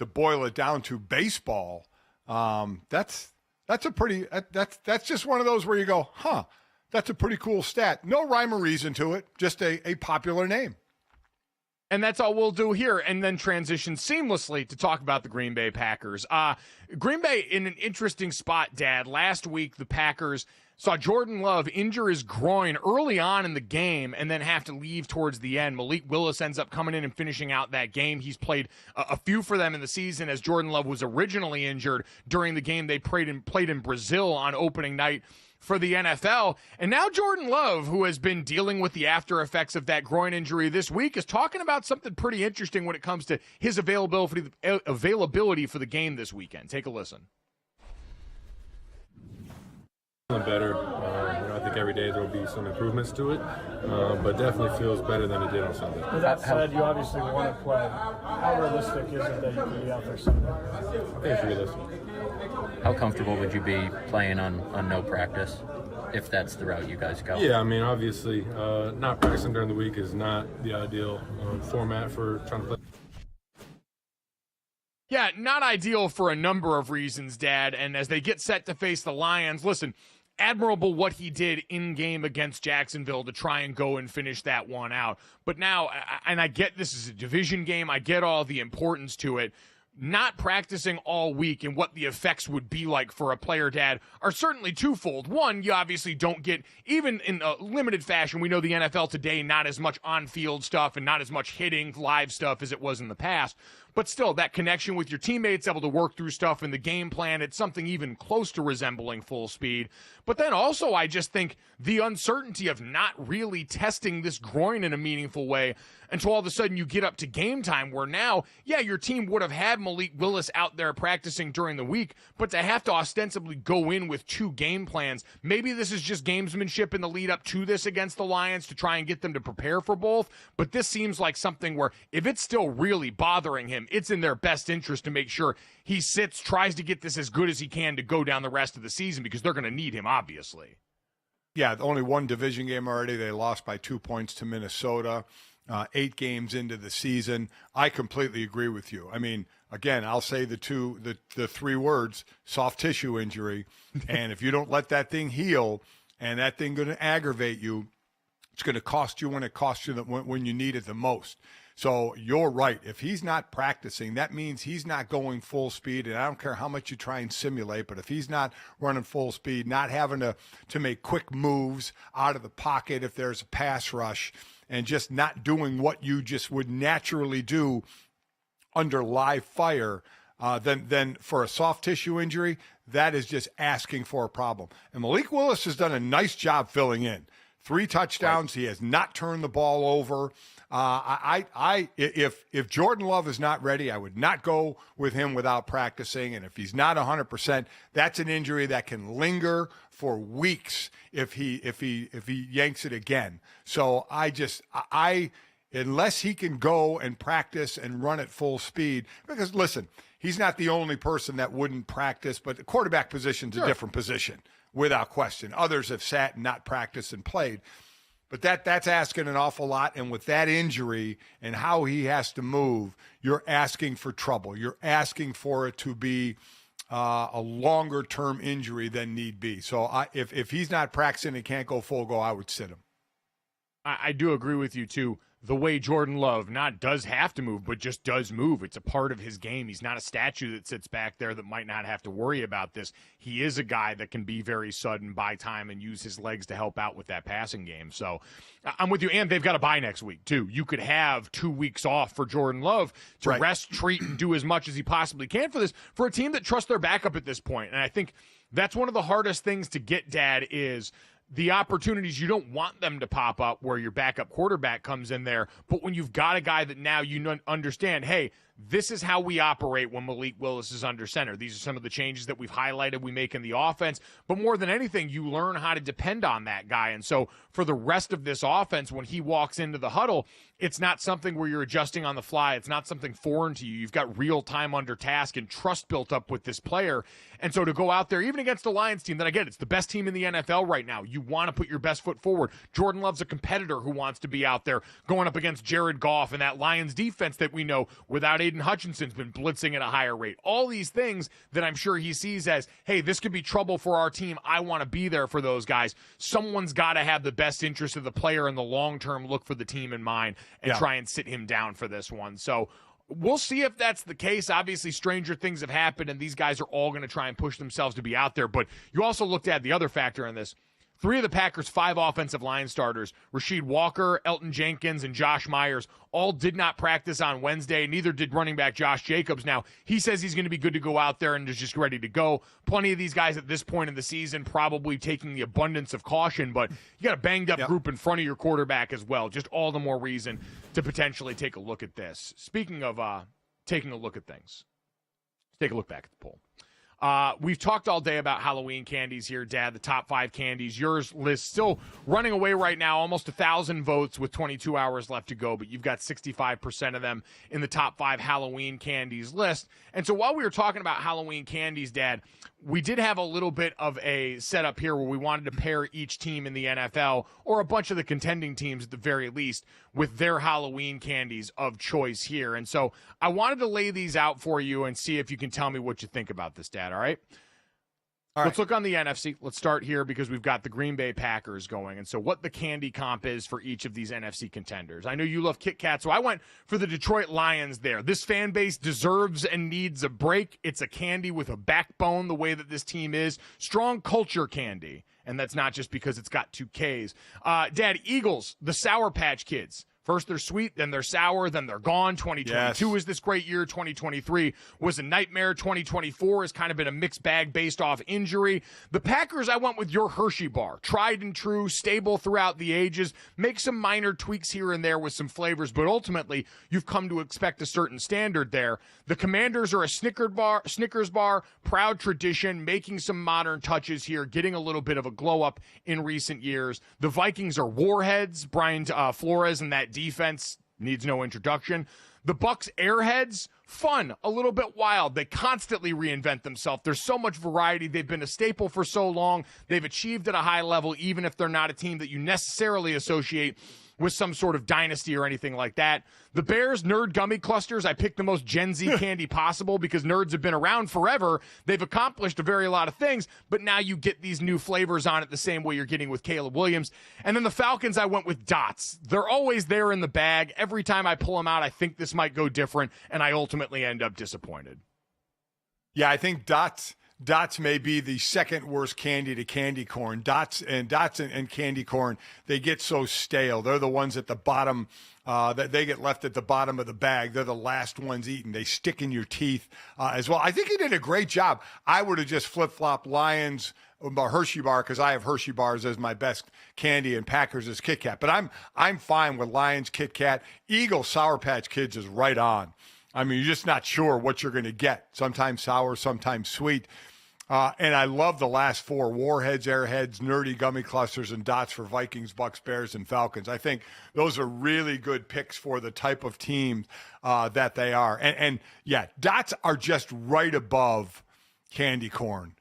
Speaker 2: boil it down to baseball, that's just one of those where you go, huh, that's a pretty cool stat. No rhyme or reason to it, just a popular name.
Speaker 1: And that's all we'll do here, and then transition seamlessly to talk about the Green Bay Packers. Green Bay in an interesting spot, Dad. Last week, the Packers saw Jordan Love injure his groin early on in the game and then have to leave towards the end. Malik Willis ends up coming in and finishing out that game. He's played a few for them in the season, as Jordan Love was originally injured during the game they played in Brazil on opening night for the NFL. And now Jordan Love, who has been dealing with the after effects of that groin injury this week, is talking about something pretty interesting when it comes to his availability for the game this weekend. Take a listen.
Speaker 7: Better. I think every day there will be some improvements to it, but definitely feels better than it did on Sunday.
Speaker 8: With that said, you obviously want to play. How realistic is it that you can be out there Sunday?
Speaker 7: I think it's realistic.
Speaker 9: How comfortable would you be playing on no practice, if that's the route you guys go?
Speaker 7: Yeah, I mean, obviously, not practicing during the week is not the ideal format for trying to play.
Speaker 1: Yeah, not ideal for a number of reasons, Dad. And as they get set to face the Lions, listen, admirable what he did in game against Jacksonville to try and go and finish that one out. But now, and I get this is a division game, I get all the importance to it. Not practicing all week and what the effects would be like for a player, Dad, are certainly twofold. One, you obviously don't get, even in a limited fashion, we know the NFL today, not as much on-field stuff and not as much hitting live stuff as it was in the past. But still, that connection with your teammates, able to work through stuff in the game plan, it's something even close to resembling full speed. But then also, I just think the uncertainty of not really testing this groin in a meaningful way until all of a sudden you get up to game time where now, yeah, your team would have had Malik Willis out there practicing during the week, but to have to ostensibly go in with 2 game plans, maybe this is just gamesmanship in the lead up to this against the Lions to try and get them to prepare for both. But this seems like something where if it's still really bothering him, it's in their best interest to make sure he sits, tries to get this as good as he can to go down the rest of the season because they're going to need him, obviously.
Speaker 2: Yeah, only one division game already. They lost by 2 points to Minnesota. 8 games into the season. I completely agree with you. I mean, again, I'll say the 3 words, soft tissue injury. And if you don't let that thing heal and that thing going to aggravate you, it's going to cost you when it costs you when you need it the most. So you're right. If he's not practicing, that means he's not going full speed. And I don't care how much you try and simulate, but if he's not running full speed, not having to make quick moves out of the pocket if there's a pass rush, and just not doing what you just would naturally do under live fire, then for a soft tissue injury, that is just asking for a problem. And Malik Willis has done a nice job filling in. 3 touchdowns. Right. He has not turned the ball over. If Jordan Love is not ready, I would not go with him without practicing. And if he's not 100%, that's an injury that can linger for weeks if he yanks it again. So unless he can go and practice and run at full speed, because listen, he's not the only person that wouldn't practice, but the quarterback position's a different position without question. Others have sat and not practiced and played. But that's asking an awful lot. And with that injury and how he has to move, you're asking for trouble. You're asking for it to be a longer-term injury than need be. So if he's not practicing and can't go full go, I would sit him.
Speaker 1: I do agree with you, too. The way Jordan Love not does have to move, but just does move. It's a part of his game. He's not a statue that sits back there that might not have to worry about this. He is a guy that can be very sudden, buy time, and use his legs to help out with that passing game. So I'm with you. And they've got a bye next week, too. You could have 2 weeks off for Jordan Love to rest, treat, and do as much as he possibly can for a team that trusts their backup at this point. And I think that's one of the hardest things to get, Dad, is the opportunities. You don't want them to pop up where your backup quarterback comes in there, but when you've got a guy that now you understand, hey, this is how we operate when Malik Willis is under center. These are some of the changes that we've highlighted we make in the offense, but more than anything, you learn how to depend on that guy. And so for the rest of this offense, when he walks into the huddle, it's not something where you're adjusting on the fly. It's not something foreign to you. You've got real time under task and trust built up with this player. And so to go out there, even against the Lions team, that I get, it's the best team in the NFL right now. You want to put your best foot forward. Jordan Love's a competitor who wants to be out there going up against Jared Goff and that Lions defense that we know without Aiden Hutchinson's been blitzing at a higher rate. All these things that I'm sure he sees as, hey, this could be trouble for our team. I want to be there for those guys. Someone's got to have the best interest of the player and the long-term look for the team in mind and try and sit him down for this one. So we'll see if that's the case. Obviously, stranger things have happened, and these guys are all going to try and push themselves to be out there. But you also looked at the other factor in this. 3 of the Packers' 5 offensive line starters, Rasheed Walker, Elton Jenkins, and Josh Myers, all did not practice on Wednesday. Neither did running back Josh Jacobs. Now, he says he's going to be good to go out there and is just ready to go. Plenty of these guys at this point in the season probably taking the abundance of caution, but you got a banged-up group in front of your quarterback as well. Just all the more reason to potentially take a look at this. Speaking of taking a look at things, let's take a look back at the poll. We've talked all day about Halloween candies here, Dad, the top 5 candies. Yours list still running away right now, almost 1,000 votes with 22 hours left to go, but you've got 65% of them in the top 5 Halloween candies list. And so while we were talking about Halloween candies, Dad, we did have a little bit of a setup here where we wanted to pair each team in the NFL, or a bunch of the contending teams at the very least, with their Halloween candies of choice here. And so I wanted to lay these out for you and see if you can tell me what you think about this, Dad, all right? Let's look on the NFC. Let's start here because we've got the Green Bay Packers going. And so what the candy comp is for each of these NFC contenders. I know you love Kit Kat, so I went for the Detroit Lions there. This fan base deserves and needs a break. It's a candy with a backbone the way that this team is. Strong culture candy. And that's not just because it's got 2 Ks. Dad, Eagles, the Sour Patch Kids. First they're sweet, then they're sour, then they're gone. 2022 is this great year. 2023 was a nightmare. 2024 has kind of been a mixed bag based off injury. The Packers, I went with your Hershey bar. Tried and true, stable throughout the ages. Make some minor tweaks here and there with some flavors, but ultimately you've come to expect a certain standard there. The Commanders are a Snickers bar, proud tradition, making some modern touches here, getting a little bit of a glow up in recent years. The Vikings are warheads. Brian Flores and that defense needs no introduction. The Bucs Airheads, fun, a little bit wild. They constantly reinvent themselves. There's so much variety. They've been a staple for so long. They've achieved at a high level, even if they're not a team that you necessarily associate with some sort of dynasty or anything like that. The Bears Nerd Gummy Clusters, I picked the most Gen Z candy possible because nerds have been around forever. They've accomplished a very lot of things, but now you get these new flavors on it the same way you're getting with Caleb Williams. And then the Falcons, I went with Dots. They're always there in the bag. Every time I pull them out, I think this might go different, and I ultimately end up disappointed.
Speaker 2: Yeah, I think Dots may be the second worst candy to candy corn. Dots and candy corn, they get so stale. They're the ones at the bottom, that they get left at the bottom of the bag. They're the last ones eaten. They stick in your teeth as well. I think he did a great job. I would have just flip-flopped Lions Hershey bar because I have Hershey bars as my best candy and Packers as Kit Kat. But I'm fine with Lions, Kit Kat. Eagle Sour Patch Kids is right on. I mean, you're just not sure what you're going to get. Sometimes sour, sometimes sweet. And I love the last 4, Warheads, Airheads, Nerdy Gummy Clusters, and Dots for Vikings, Bucks, Bears, and Falcons. I think those are really good picks for the type of team that they are. And yeah, Dots are just right above candy corn.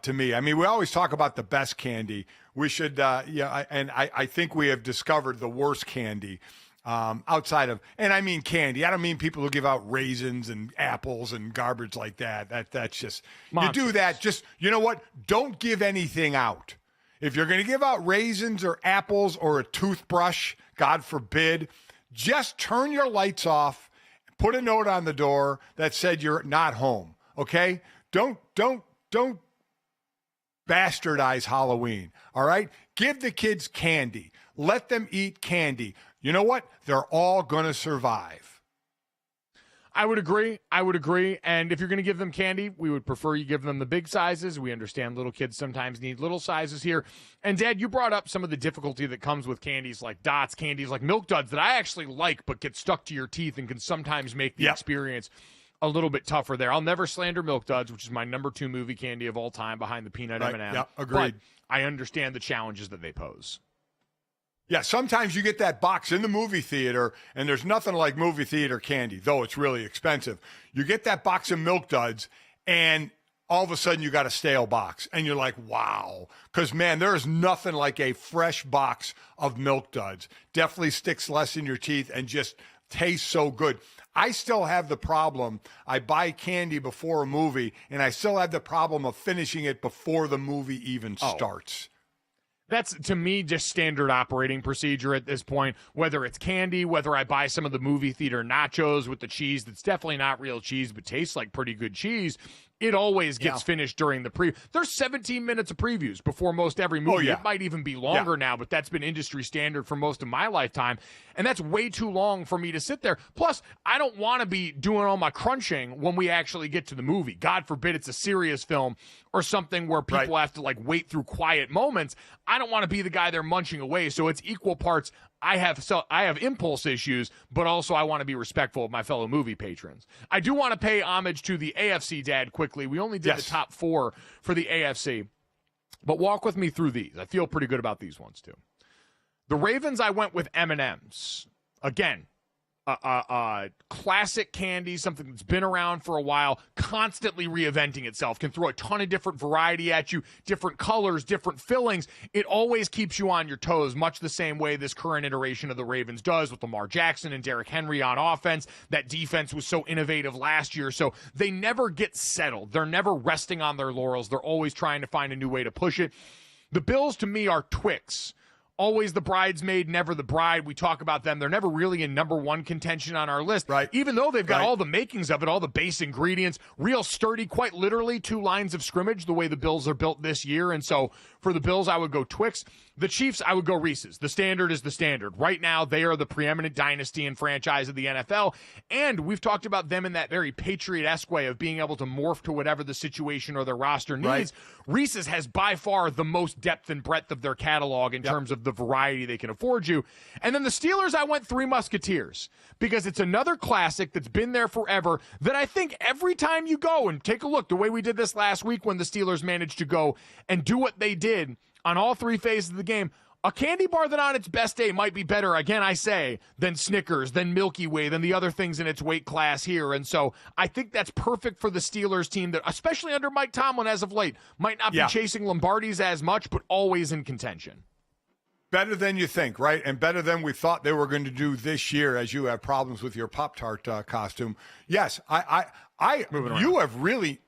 Speaker 2: to me. I mean, we always talk about the best candy. We should, I think we have discovered the worst candy outside of, and I mean candy. I don't mean people who give out raisins and apples and garbage like that. That's just, monsters. You do that, just, you know what? Don't give anything out. If you're going to give out raisins or apples or a toothbrush, God forbid, just turn your lights off, put a note on the door that said you're not home, okay? Don't bastardize Halloween, all right? Give the kids candy. Let them eat candy. You know what? They're all going to survive.
Speaker 1: I would agree. And if you're going to give them candy, we would prefer you give them the big sizes. We understand little kids sometimes need little sizes here. And, Dad, you brought up some of the difficulty that comes with candies like Dots, candies like Milk Duds that I actually like but get stuck to your teeth and can sometimes make the experience a little bit tougher there. I'll never slander Milk Duds, which is my number 2 movie candy of all time behind the peanut M&M.
Speaker 2: Yeah, agreed.
Speaker 1: But I understand the challenges that they pose.
Speaker 2: Yeah, sometimes you get that box in the movie theater, and there's nothing like movie theater candy, though it's really expensive. You get that box of Milk Duds, and all of a sudden you got a stale box, and you're like, wow. Because, man, there is nothing like a fresh box of Milk Duds. Definitely sticks less in your teeth and just tastes so good. I still have the problem. I buy candy before a movie, and I still have the problem of finishing it before the movie even starts.
Speaker 1: That's, to me, just standard operating procedure at this point, whether it's candy, whether I buy some of the movie theater nachos with the cheese that's definitely not real cheese but tastes like pretty good cheese. It always gets finished during the preview. There's 17 minutes of previews before most every movie. It might even be longer now, but that's been industry standard for most of my lifetime. And that's way too long for me to sit there. Plus, I don't want to be doing all my crunching when we actually get to the movie. God forbid it's a serious film or something where people have to like wait through quiet moments. I don't want to be the guy there munching away. So it's equal parts. I have impulse issues, but also I want to be respectful of my fellow movie patrons. I do want to pay homage to the AFC, Dad, quickly. We only did the top 4 for the AFC, but walk with me through these. I feel pretty good about these ones, too. The Ravens, I went with M&M's. Again, classic candy, something that's been around for a while, constantly reinventing itself, can throw a ton of different variety at you, different colors, different fillings. It always keeps you on your toes, much the same way this current iteration of the Ravens does with Lamar Jackson and Derrick Henry on offense. That defense was so innovative last year, so they never get settled. They're never resting on their laurels. They're always trying to find a new way to push it. The Bills, to me, are Twix. Always the bridesmaid, never the bride. We talk about them. They're never really in number 1 contention on our list. Right. Even though they've got all the makings of it, all the base ingredients, real sturdy, quite literally 2 lines of scrimmage, the way the Bills are built this year. And so for the Bills, I would go Twix. The Chiefs, I would go Reese's. The standard is the standard. Right now, they are the preeminent dynasty and franchise of the NFL. And we've talked about them in that very Patriot-esque way of being able to morph to whatever the situation or their roster needs. Right. Reese's has by far the most depth and breadth of their catalog in terms of the variety they can afford you. And then the Steelers, I went 3 Musketeers because it's another classic that's been there forever that I think every time you go and take a look, the way we did this last week when the Steelers managed to go and do what they did on all 3 phases of the game, a candy bar that on its best day might be better, again, I say, than Snickers, than Milky Way, than the other things in its weight class here. And so I think that's perfect for the Steelers team that, especially under Mike Tomlin as of late, might not be chasing Lombardis as much, but always in contention.
Speaker 2: Better than you think, right? And better than we thought they were going to do this year as you have problems with your Pop-Tart costume. Yes, you have really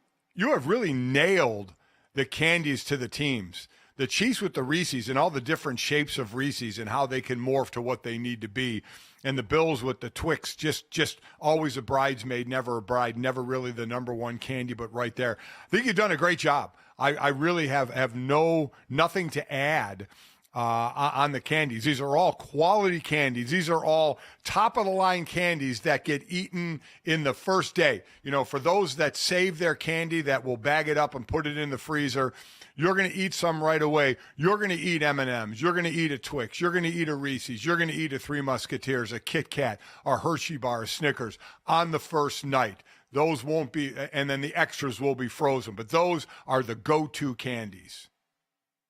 Speaker 2: nailed the candies to the teams. The Chiefs with the Reese's and all the different shapes of Reese's and how they can morph to what they need to be. And the Bills with the Twix, just always a bridesmaid, never a bride, never really the number 1 candy, but right there. I think you've done a great job. I really have nothing to add on the candies. These are all quality candies. These are all top-of-the-line candies that get eaten in the first day. You know, for those that save their candy, that will bag it up and put it in the freezer, you're going to eat some right away. You're going to eat M&Ms. You're going to eat a Twix. You're going to eat a Reese's. You're going to eat a 3 Musketeers, a Kit Kat, a Hershey bar, a Snickers on the first night. Those won't be, and then the extras will be frozen. But those are the go-to candies.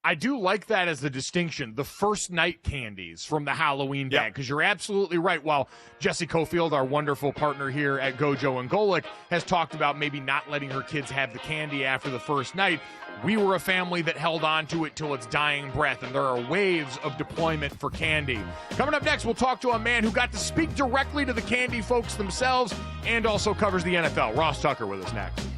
Speaker 1: I do like that as the distinction, the first night candies from the Halloween bag, because you're absolutely right. While Jesse Cofield, our wonderful partner here at GoJo and Golic, has talked about maybe not letting her kids have the candy after the first night, we were a family that held on to it till its dying breath, and there are waves of deployment for candy. Coming up next, we'll talk to a man who got to speak directly to the candy folks themselves and also covers the NFL. Ross Tucker with us next.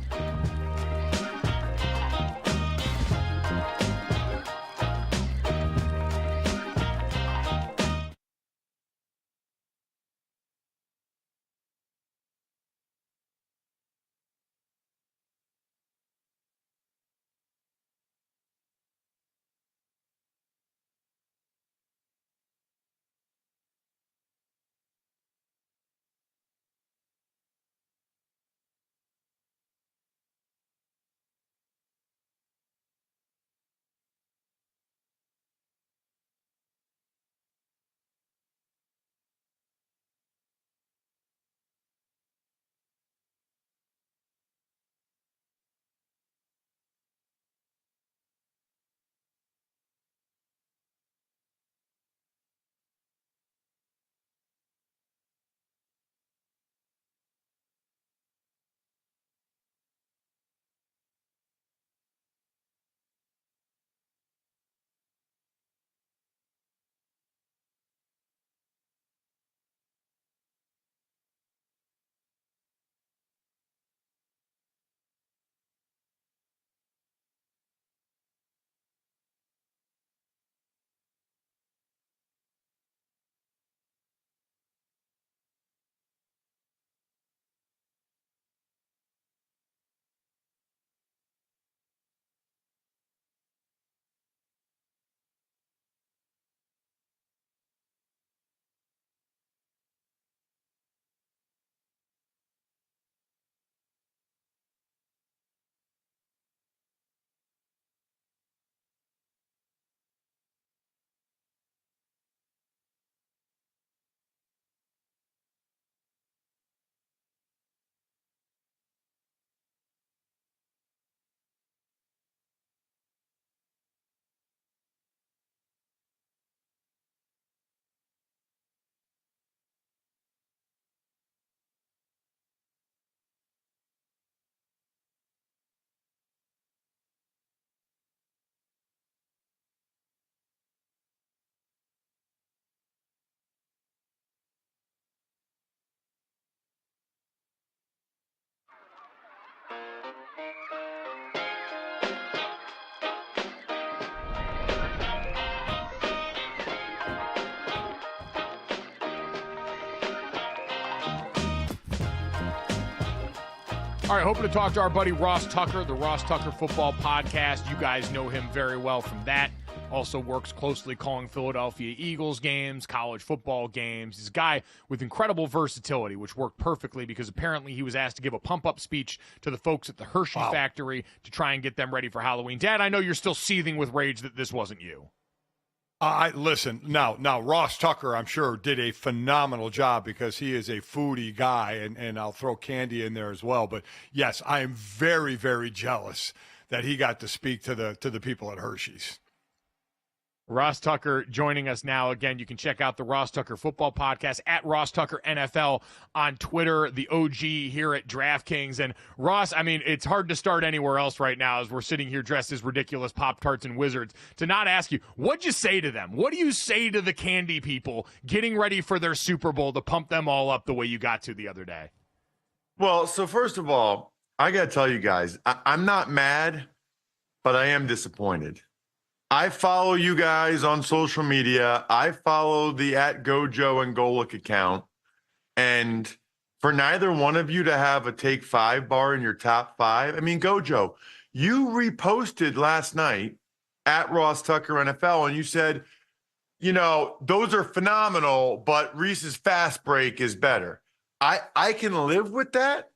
Speaker 1: All right, hoping to talk to our buddy Ross Tucker, the Ross Tucker Football Podcast. You guys know him very well from that. Also works closely calling Philadelphia Eagles games, college football games. He's a guy with incredible versatility, which worked perfectly because apparently he was asked to give a pump-up speech to the folks at the Hershey factory to try and get them ready for Halloween. Dad, I know you're still seething with rage that this wasn't you.
Speaker 2: Listen, now Ross Tucker, I'm sure, did a phenomenal job because he is a foodie guy, and I'll throw candy in there as well. But yes, I am very, very jealous that he got to speak to the people at Hershey's.
Speaker 1: Ross Tucker joining us now. Again, you can check out the Ross Tucker Football Podcast at Ross Tucker NFL on Twitter, the OG here at DraftKings. And Ross, I mean, it's hard to start anywhere else right now as we're sitting here dressed as ridiculous Pop-Tarts and Wizards to not ask you, what'd you say to them? What do you say to the candy people getting ready for their Super Bowl to pump them all up the way you got to the other day?
Speaker 10: Well, so first of all, I got to tell you guys, I'm not mad, but I am disappointed. I follow you guys on social media. I follow the at GoJo and Golic account. And for neither one of you to have a Take 5 bar in your top 5, I mean, GoJo, you reposted last night at Ross Tucker NFL, and you said, you know, those are phenomenal, but Reese's Fast Break is better. I can live with that,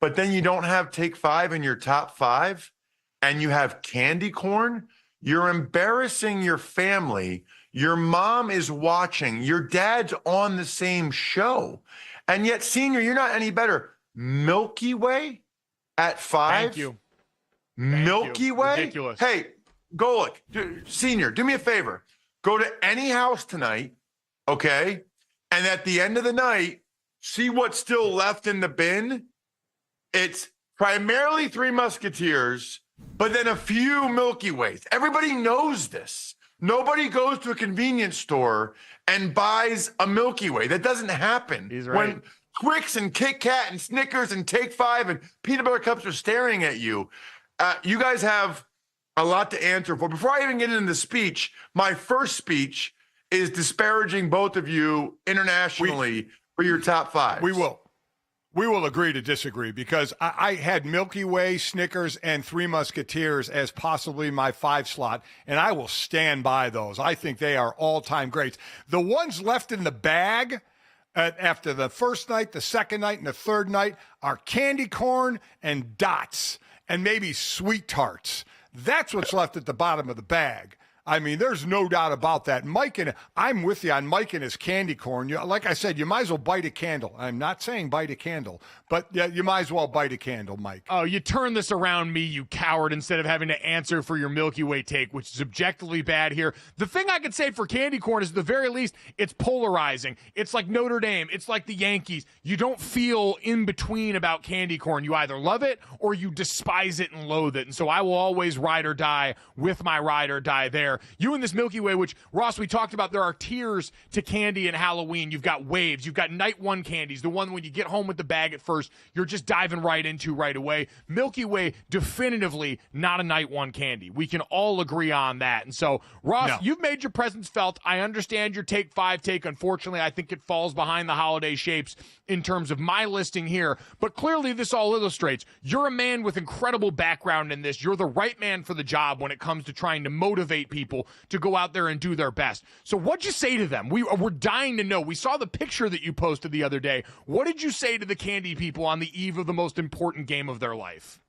Speaker 10: but then you don't have Take 5 in your top 5, and you have candy corn. You're embarrassing your family. Your mom is watching. Your dad's on the same show. And yet, Senior, you're not any better. Milky Way at 5?
Speaker 1: Thank you.
Speaker 10: Milky Way?
Speaker 1: Ridiculous.
Speaker 10: Hey, Golic, Senior, do me a favor. Go to any house tonight, okay? And at the end of the night, see what's still left in the bin. It's primarily Three Musketeers, but then a few Milky Ways. Everybody knows this. Nobody goes to a convenience store and buys a Milky Way. That doesn't happen.
Speaker 1: He's right.
Speaker 10: When Twix and Kit Kat and Snickers and Take 5 and peanut butter cups are staring at you, you guys have a lot to answer for. Before I even get into the speech, my first speech is disparaging both of you internationally for your top five.
Speaker 2: We will agree to disagree because I had Milky Way, Snickers, and Three Musketeers as possibly my 5 slot, and I will stand by those. I think they are all-time greats. The ones left in the bag after the first night, the second night, and the third night are candy corn and dots and maybe sweet tarts. That's what's left at the bottom of the bag. I mean, there's no doubt about that. I'm with you on Mike and his candy corn. Like I said, you might as well bite a candle. I'm not saying bite a candle, but you might as well bite a candle, Mike.
Speaker 1: Oh, you turn this around me, you coward, instead of having to answer for your Milky Way take, which is objectively bad here. The thing I could say for candy corn is, at the very least, it's polarizing. It's like Notre Dame. It's like the Yankees. You don't feel in between about candy corn. You either love it or you despise it and loathe it. And so I will always ride or die with my ride or die there. You and this Milky Way, which, Ross, we talked about, there are tiers to candy in Halloween. You've got waves. You've got night one candies, the one when you get home with the bag at first, you're just diving right into right away. Milky Way, definitively not a night one candy. We can all agree on that. And so, Ross, you've made your presence felt. I understand your take 5 take. Unfortunately, I think it falls behind the holiday shapes in terms of my listing here. But clearly, this all illustrates you're a man with incredible background in this. You're the right man for the job when it comes to trying to motivate people to go out there and do their best. So what'd you say to them? We're dying to know. We saw the picture that you posted the other day. What did you say to the candy people on the eve of the most important game of their life?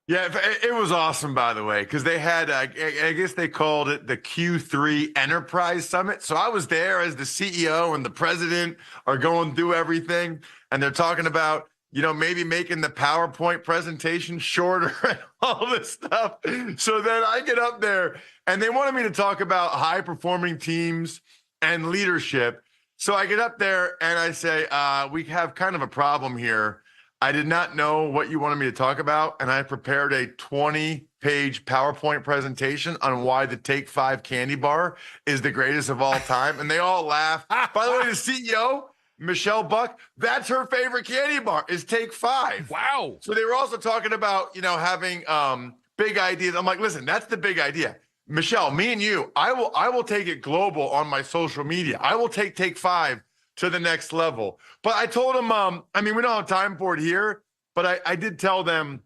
Speaker 10: Yeah, it was awesome, by the way, because they had, I guess they called it the Q3 Enterprise Summit. So I was there as the CEO and the president are going through everything, and they're talking about, maybe making the PowerPoint presentation shorter and all this stuff. So then I get up there, and they wanted me to talk about high-performing teams and leadership. So I get up there, and I say, we have kind of a problem here. I did not know what you wanted me to talk about, and I prepared a 20-page PowerPoint presentation on why the Take 5 candy bar is the greatest of all time, and they all laugh. By the way, the CEO, Michelle Buck, that's her favorite candy bar is Take 5.
Speaker 1: Wow.
Speaker 10: So they were also talking about, having big ideas. I'm like, listen, that's the big idea. Michelle, me and you, I will take it global on my social media. I will take 5 to the next level. But I told them, we don't have time for it here, but I did tell them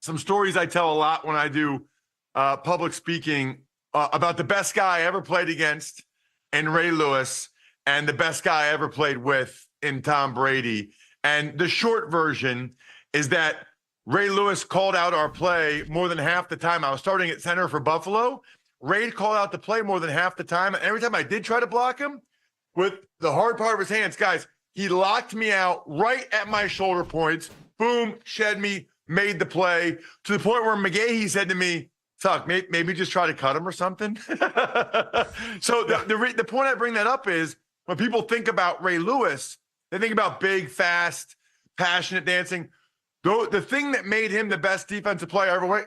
Speaker 10: some stories I tell a lot when I do public speaking about the best guy I ever played against in Ray Lewis and the best guy I ever played with in Tom Brady. And the short version is that Ray Lewis called out our play more than half the time. I was starting at center for Buffalo. Ray called out the play more than half the time. And every time I did try to block him, with the hard part of his hands, guys, he locked me out right at my shoulder points. Boom, shed me, made the play, to the point where McGahee said to me, Tuck, maybe just try to cut him or something. So the point I bring that up is when people think about Ray Lewis, they think about big, fast, passionate dancing. The thing that made him the best defensive player I ever played,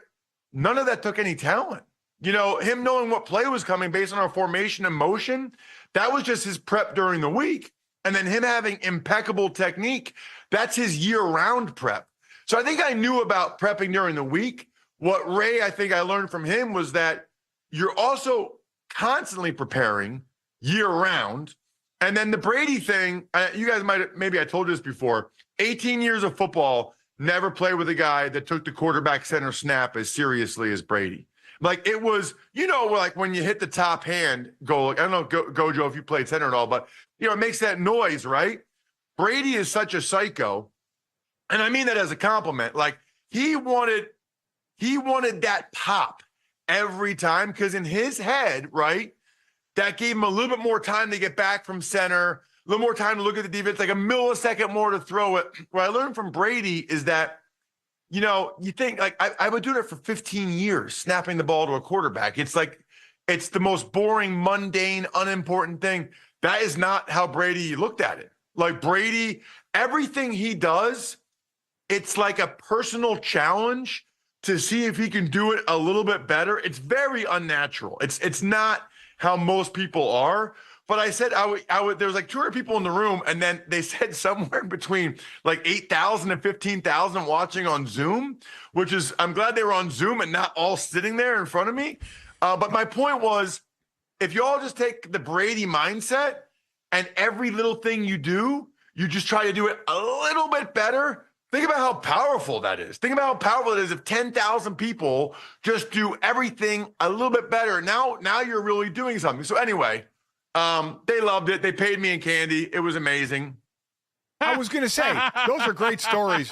Speaker 10: none of that took any talent. Him knowing what play was coming based on our formation and motion, that was just his prep during the week. And then him having impeccable technique, that's his year-round prep. So I think I knew about prepping during the week. What Ray, I think I learned from him was that you're also constantly preparing year-round. And then the Brady thing, you guys maybe I told you this before, 18 years of football, never played with a guy that took the quarterback center snap as seriously as Brady. Like it was, like when you hit the top hand goal, I don't know, Gojo, if you played center at all, but, it makes that noise, right? Brady is such a psycho. And I mean that as a compliment. Like he wanted that pop every time because in his head, right, that gave him a little bit more time to get back from center, a little more time to look at the defense, like a millisecond more to throw it. What I learned from Brady is that you know, you think like I would do it for 15 years, snapping the ball to a quarterback. It's like, it's the most boring, mundane, unimportant thing. That is not how Brady looked at it. Like Brady, everything he does, it's like a personal challenge to see if he can do it a little bit better. It's very unnatural. It's not how most people are. But I said I would. There was like 200 people in the room, and then they said somewhere between like 8,000 and 15,000 watching on Zoom, which is, I'm glad they were on Zoom and not all sitting there in front of me. But my point was, if you all just take the Brady mindset and every little thing you do, you just try to do it a little bit better. Think about how powerful that is. Think about how powerful it is if 10,000 people just do everything a little bit better. Now you're really doing something. So anyway, they loved it. They paid me in candy. It was amazing.
Speaker 2: I was going to say, those are great stories.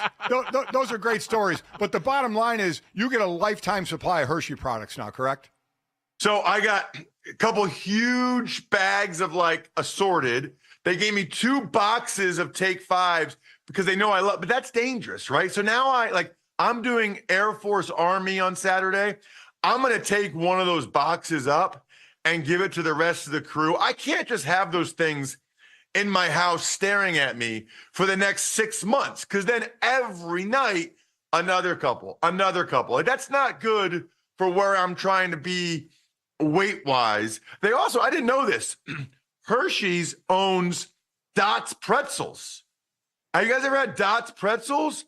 Speaker 2: Those are great stories. But the bottom line is you get a lifetime supply of Hershey products now, correct?
Speaker 10: So I got a couple huge bags of like assorted. They gave me 2 boxes of Take Fives because they know I love, but that's dangerous, right? So now I'm doing Air Force Army on Saturday. I'm going to take one of those boxes up and give it to the rest of the crew. I can't just have those things in my house staring at me for the next 6 months, because then every night, another couple. Like, that's not good for where I'm trying to be weight-wise. They also, I didn't know this, Hershey's owns Dots Pretzels. Have you guys ever had Dots Pretzels?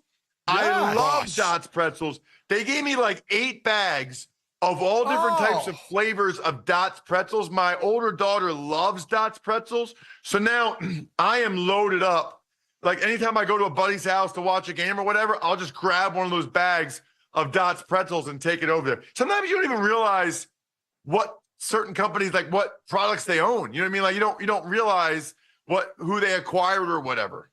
Speaker 10: Yes. I love Dots Pretzels. They gave me like 8 bags of all different types of flavors of Dots Pretzels. My older daughter loves Dots Pretzels. So now I am loaded up. Like anytime I go to a buddy's house to watch a game or whatever, I'll just grab one of those bags of Dots Pretzels and take it over there. Sometimes you don't even realize what certain companies, like what products they own. You know what I mean? Like you don't realize who they acquired or whatever.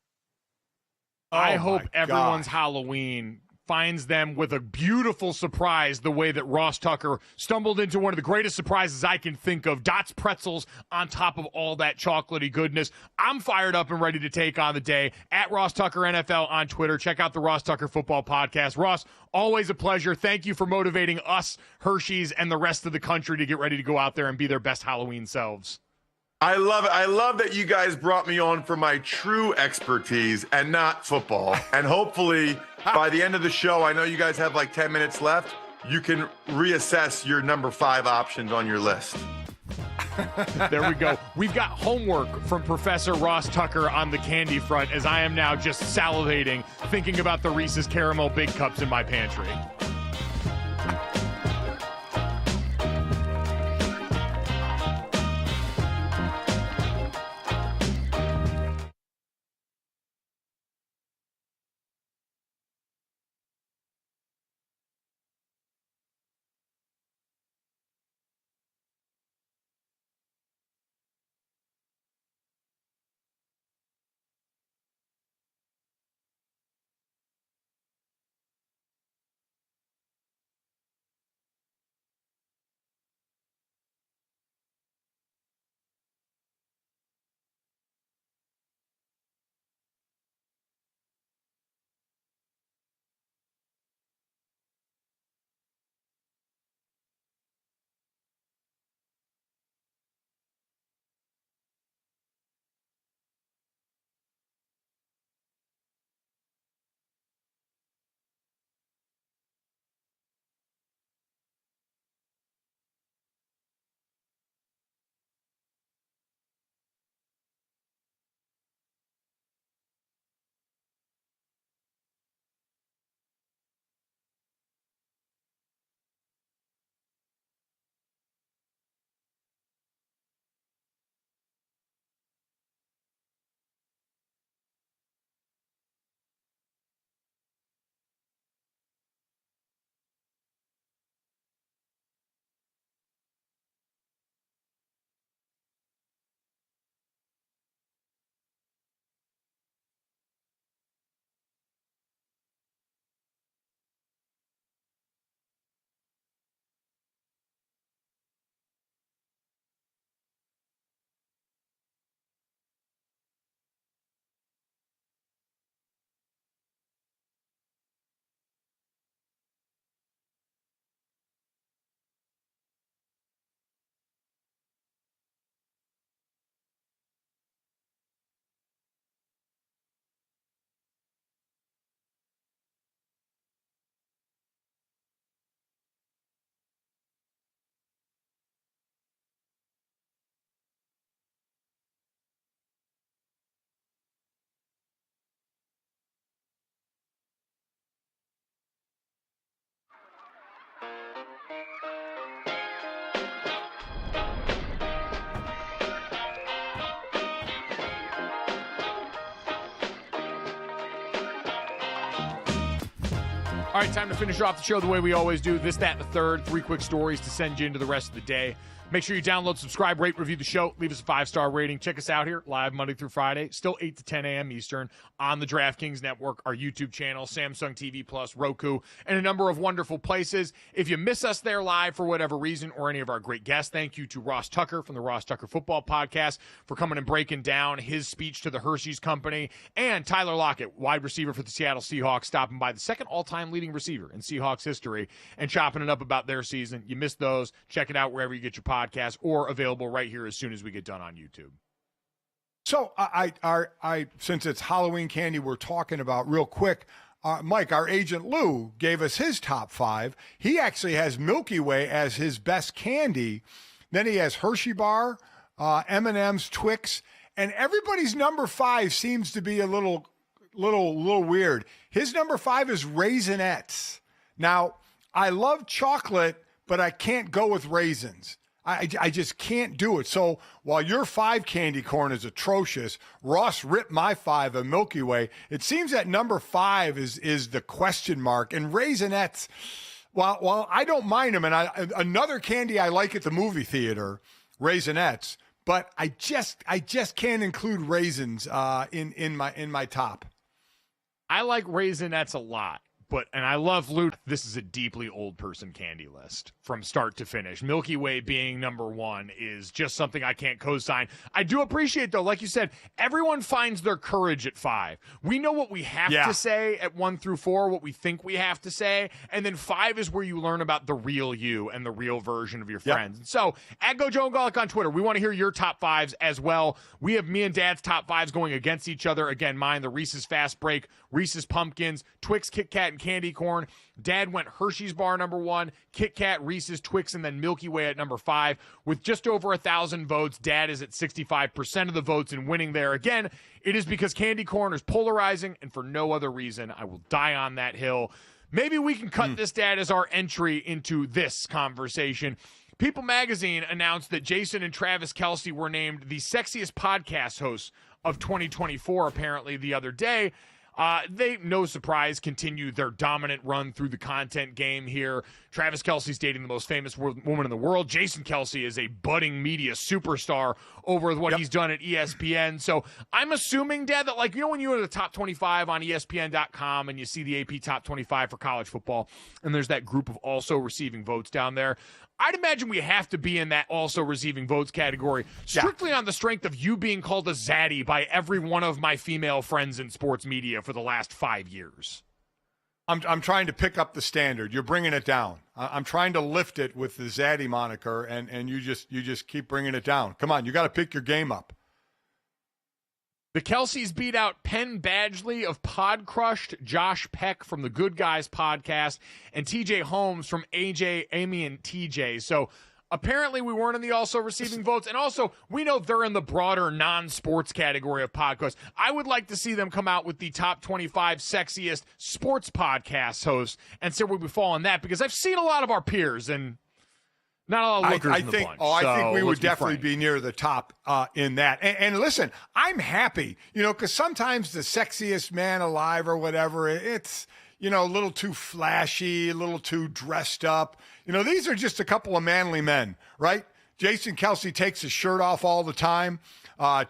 Speaker 1: I hope everyone's Halloween finds them with a beautiful surprise, the way that Ross Tucker stumbled into one of the greatest surprises I can think of. Dots Pretzels on top of all that chocolatey goodness. I'm fired up and ready to take on the day. At Ross Tucker NFL on Twitter. Check out the Ross Tucker Football Podcast. Ross, always a pleasure. Thank you for motivating us, Hershey's, and the rest of the country to get ready to go out there and be their best Halloween selves.
Speaker 10: I love it. I love that you guys brought me on for my true expertise and not football. And hopefully by the end of the show, I know you guys have like 10 minutes left, you can reassess your number 5 options on your list.
Speaker 1: There we go. We've got homework from Professor Ross Tucker on the candy front, as I am now just salivating, thinking about the Reese's Caramel Big Cups in my pantry. All right, time to finish off the show the way we always do. This, that, and the third. 3 quick stories to send you into the rest of the day. Make sure you download, subscribe, rate, review the show. Leave us a 5-star rating. Check us out here live Monday through Friday, still 8 to 10 a.m. Eastern on the DraftKings Network, our YouTube channel, Samsung TV Plus, Roku, and a number of wonderful places. If you miss us there live for whatever reason or any of our great guests, thank you to Ross Tucker from the Ross Tucker Football Podcast for coming and breaking down his speech to the Hershey's Company, and Tyler Lockett, wide receiver for the Seattle Seahawks, stopping by, the second all-time leading receiver in Seahawks history, and chopping it up about their season. You missed those. Check it out wherever you get your podcast, or available right here as soon as we get done on YouTube.
Speaker 2: So I since it's Halloween candy we're talking about real quick, Mike, our agent Lou gave us his top 5. He actually has Milky Way as his best candy. Then he has Hershey Bar, M&M's, Twix, and everybody's number 5 seems to be a little weird. His number 5 is Raisinets. Now, I love chocolate, but I can't go with raisins. I just can't do it. So while your 5 candy corn is atrocious, Ross ripped my 5 a Milky Way. It seems that number 5 is the question mark. And Raisinets, while I don't mind them, and another candy I like at the movie theater, Raisinets, but I just can't include raisins in my top.
Speaker 1: I like Raisinets a lot. And I love Luke. This is a deeply old person candy list from start to finish. Milky Way being number 1 is just something I can't co-sign. I do appreciate, though, like you said, everyone finds their courage at 5. We know what we have to say at 1 through 4, what we think we have to say. And then 5 is where you learn about the real you and the real version of your friends. And so at GoJo Golic on Twitter, we want to hear your top 5s as well. We have me and Dad's top 5s going against each other. Again, mine, the Reese's Fast Break, Reese's Pumpkins, Twix, Kit Kat, and candy corn. Dad went Hershey's Bar number 1, Kit Kat, Reese's, Twix, and then Milky Way at number 5. With just over 1,000 votes, Dad is at 65% of the votes and winning there. Again, it is because candy corn is polarizing, and for no other reason. I will die on that hill. Maybe we can cut this, Dad, as our entry into this conversation. People Magazine announced that Jason and Travis Kelce were named the sexiest podcast hosts of 2024, apparently, the other day. They, no surprise, continue their dominant run through the content game here. Travis Kelce's dating the most famous woman in the world. Jason Kelce is a budding media superstar over what he's done at ESPN. So I'm assuming, Dad, that, like, you know, when you go to the top 25 on ESPN.com and you see the AP top 25 for college football, and there's that group of also receiving votes down there, I'd imagine we have to be in that also receiving votes category, strictly on the strength of you being called a zaddy by every one of my female friends in sports media for the last 5 years.
Speaker 2: I'm trying to pick up the standard. You're bringing it down. I'm trying to lift it with the zaddy moniker, and you just keep bringing it down. Come on, you got to pick your game up.
Speaker 1: The Kelces beat out Penn Badgley of Pod Crushed, Josh Peck from the Good Guys podcast, and TJ Holmes from Amy and TJ. So apparently we weren't in the also receiving votes. And also, we know they're in the broader non-sports category of podcasts. I would like to see them come out with the top 25 sexiest sports podcast hosts and see where we fall on that, because I've seen a lot of our peers and not a lot of lookers in the bunch.
Speaker 2: I think we would definitely be near the top in that. And listen, I'm happy, because sometimes the sexiest man alive or whatever, it's, a little too flashy, a little too dressed up. These are just a couple of manly men, right? Jason Kelce takes his shirt off all the time.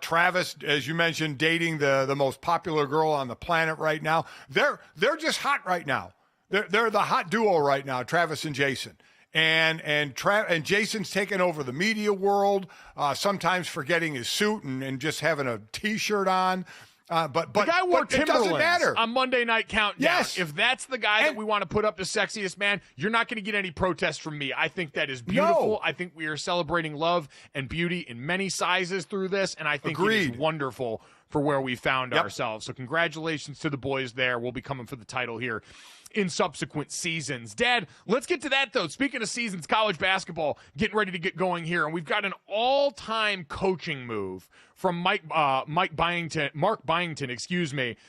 Speaker 2: Travis, as you mentioned, dating the most popular girl on the planet right now. They're just hot right now. They're the hot duo right now, Travis and Jason. And Jason's taking over the media world, sometimes forgetting his suit and just having a T-shirt on. But
Speaker 1: the guy wore Timberlands
Speaker 2: on
Speaker 1: Monday Night Countdown.
Speaker 2: Yes.
Speaker 1: If that's the guy that we want to put up as sexiest man, you're not going to get any protest from me. I think that is beautiful.
Speaker 2: No.
Speaker 1: I think we are celebrating love and beauty in many sizes through this, and I think it is wonderful for where we found ourselves. So congratulations to the boys there. We'll be coming for the title here in subsequent seasons. Dad, let's get to that, though. Speaking of seasons, college basketball getting ready to get going here, and we've got an all-time coaching move from Mark Byington,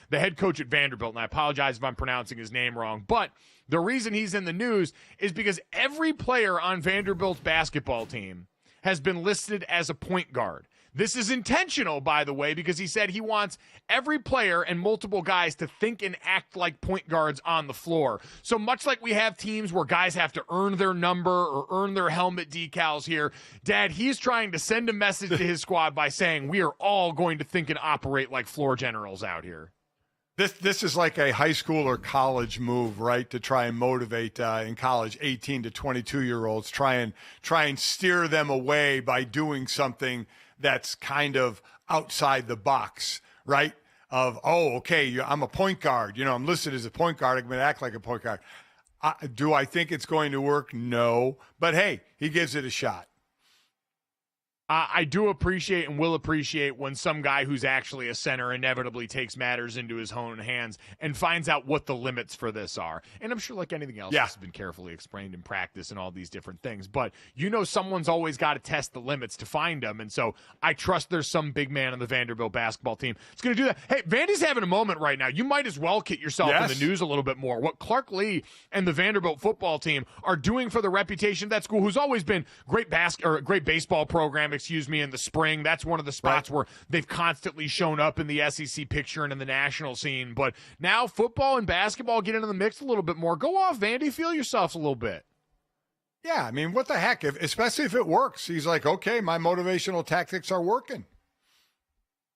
Speaker 1: the head coach at Vanderbilt, and I apologize if I'm pronouncing his name wrong, but the reason he's in the news is because every player on Vanderbilt's basketball team has been listed as a point guard. This is intentional, by the way, because he said he wants every player and multiple guys to think and act like point guards on the floor. So much like we have teams where guys have to earn their number or earn their helmet decals here, Dad, he's trying to send a message to his squad by saying we are all going to think and operate like floor generals out here.
Speaker 2: This is like a high school or college move, right? To try and motivate in college 18 to 22-year-olds, try and steer them away by doing something that's kind of outside the box, right? Of, okay, I'm a point guard. I'm listed as a point guard. I'm going to act like a point guard. Do I think it's going to work? No. But, hey, he gives it a shot.
Speaker 1: I do appreciate and will appreciate when some guy who's actually a center inevitably takes matters into his own hands and finds out what the limits for this are. And I'm sure, like anything else, this has been carefully explained in practice and all these different things. But someone's always got to test the limits to find them. And so I trust there's some big man on the Vanderbilt basketball team that's going to do that. Hey, Vandy's having a moment right now. You might as well get yourself in the news a little bit more. What Clark Lee and the Vanderbilt football team are doing for the reputation of that school, who's always been great baseball program, in the spring. That's one of the spots where they've constantly shown up in the SEC picture and in the national scene. But now football and basketball get into the mix a little bit more. Go off, Vandy. Feel yourselves a little bit.
Speaker 2: Yeah, I mean, what the heck? Especially if it works. He's like, okay, my motivational tactics are working.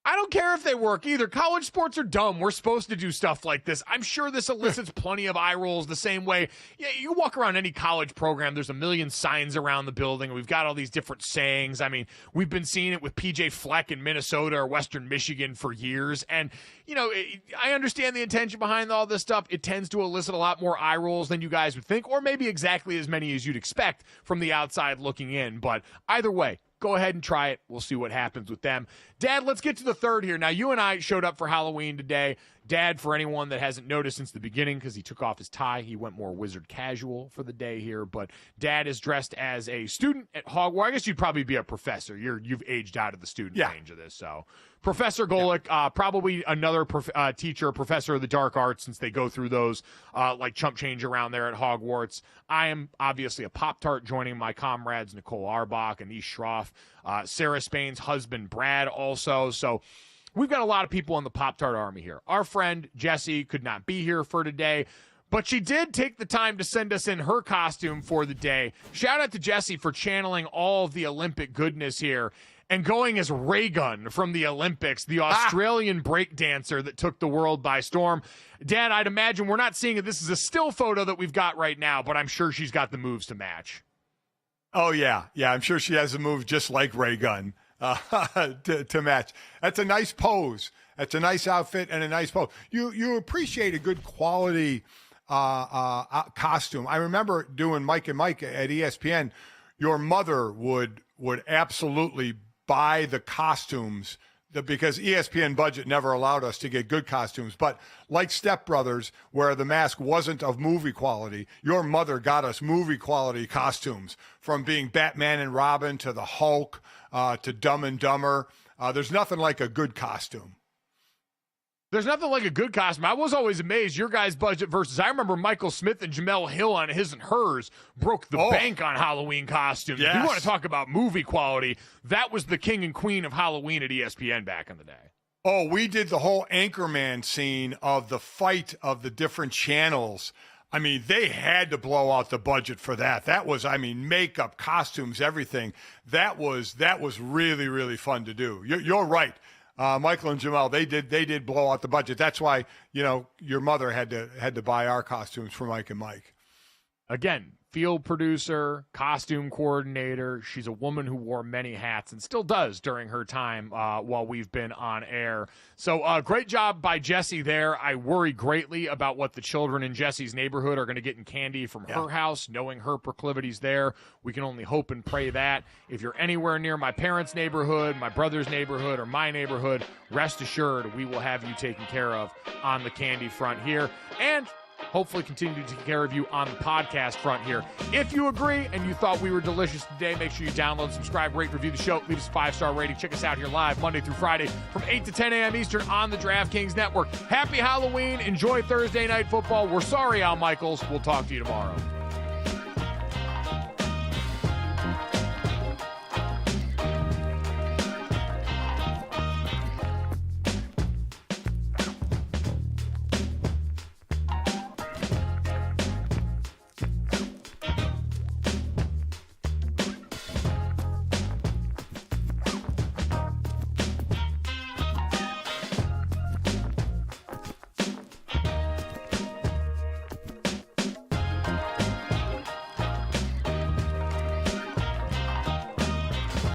Speaker 1: I don't care if they work either. College sports are dumb. We're supposed to do stuff like this. I'm sure this elicits plenty of eye rolls the same way. Yeah, you walk around any college program, there's a million signs around the building. We've got all these different sayings. I mean, we've been seeing it with PJ Fleck in Minnesota or Western Michigan for years. And, I understand the intention behind all this stuff. It tends to elicit a lot more eye rolls than you guys would think, or maybe exactly as many as you'd expect from the outside looking in. But either way, go ahead and try it. We'll see what happens with them. Dad, let's get to the third here. Now, you and I showed up for Halloween today. Dad, for anyone that hasn't noticed since the beginning, because he took off his tie, he went more wizard casual for the day here. But Dad is dressed as a student at Hogwarts. I guess you'd probably be a professor. You've aged out of the student range of this. So Professor Golic, probably another teacher, professor of the dark arts, since they go through those like chump change around there at Hogwarts. I am obviously a Pop-Tart, joining my comrades Nicole Arbach and Ish Schroff, Sarah Spain's husband Brad also. So we've got a lot of people in the Pop-Tart army here. Our friend Jessie could not be here for today, but she did take the time to send us in her costume for the day. Shout out to Jessie for channeling all of the Olympic goodness here and going as Raygun from the Olympics, the Australian break dancer that took the world by storm. Dad, I'd imagine we're not seeing it. This is a still photo that we've got right now, but I'm sure she's got the moves to match.
Speaker 2: Oh, yeah. Yeah, I'm sure she has a move just like Raygun to match. That's a nice pose. That's a nice outfit and a nice pose. You appreciate a good quality costume. I remember doing Mike and Mike at ESPN. Your mother would absolutely buy the costumes because ESPN budget never allowed us to get good costumes. But like Step Brothers, where the mask wasn't of movie quality, your mother got us movie quality costumes, from being Batman and Robin to the Hulk to Dumb and Dumber. There's nothing like a good costume.
Speaker 1: There's nothing like a good costume. I was always amazed. Your guys' budget versus, I remember Michael Smith and Jamel Hill on His and Hers broke the bank on Halloween costumes. Yes. If you want to talk about movie quality, that was the king and queen of Halloween at ESPN back in the day.
Speaker 2: Oh, we did the whole Anchorman scene of the fight of the different channels. I mean, they had to blow out the budget for that. That was, makeup, costumes, everything. That was really, really fun to do. You're right. Michael and Jamel, they did blow out the budget. That's why, your mother had to buy our costumes for Mike and Mike.
Speaker 1: Again, field producer, costume coordinator. She's a woman who wore many hats and still does during her time while we've been on air. So great job by Jessie there. I worry greatly about what the children in Jessie's neighborhood are going to get in candy from her house, knowing her proclivities there. We can only hope and pray that. If you're anywhere near my parents' neighborhood, my brother's neighborhood, or my neighborhood, rest assured we will have you taken care of on the candy front here. And hopefully continue to take care of you on the podcast front here. If you agree and you thought we were delicious today, make sure you download, subscribe, rate, review the show, leave us a 5-star rating. Check us out here live Monday through Friday from 8 to 10 a.m. Eastern on the DraftKings Network. Happy Halloween. Enjoy Thursday Night Football. We're sorry, Al Michaels. We'll talk to you tomorrow.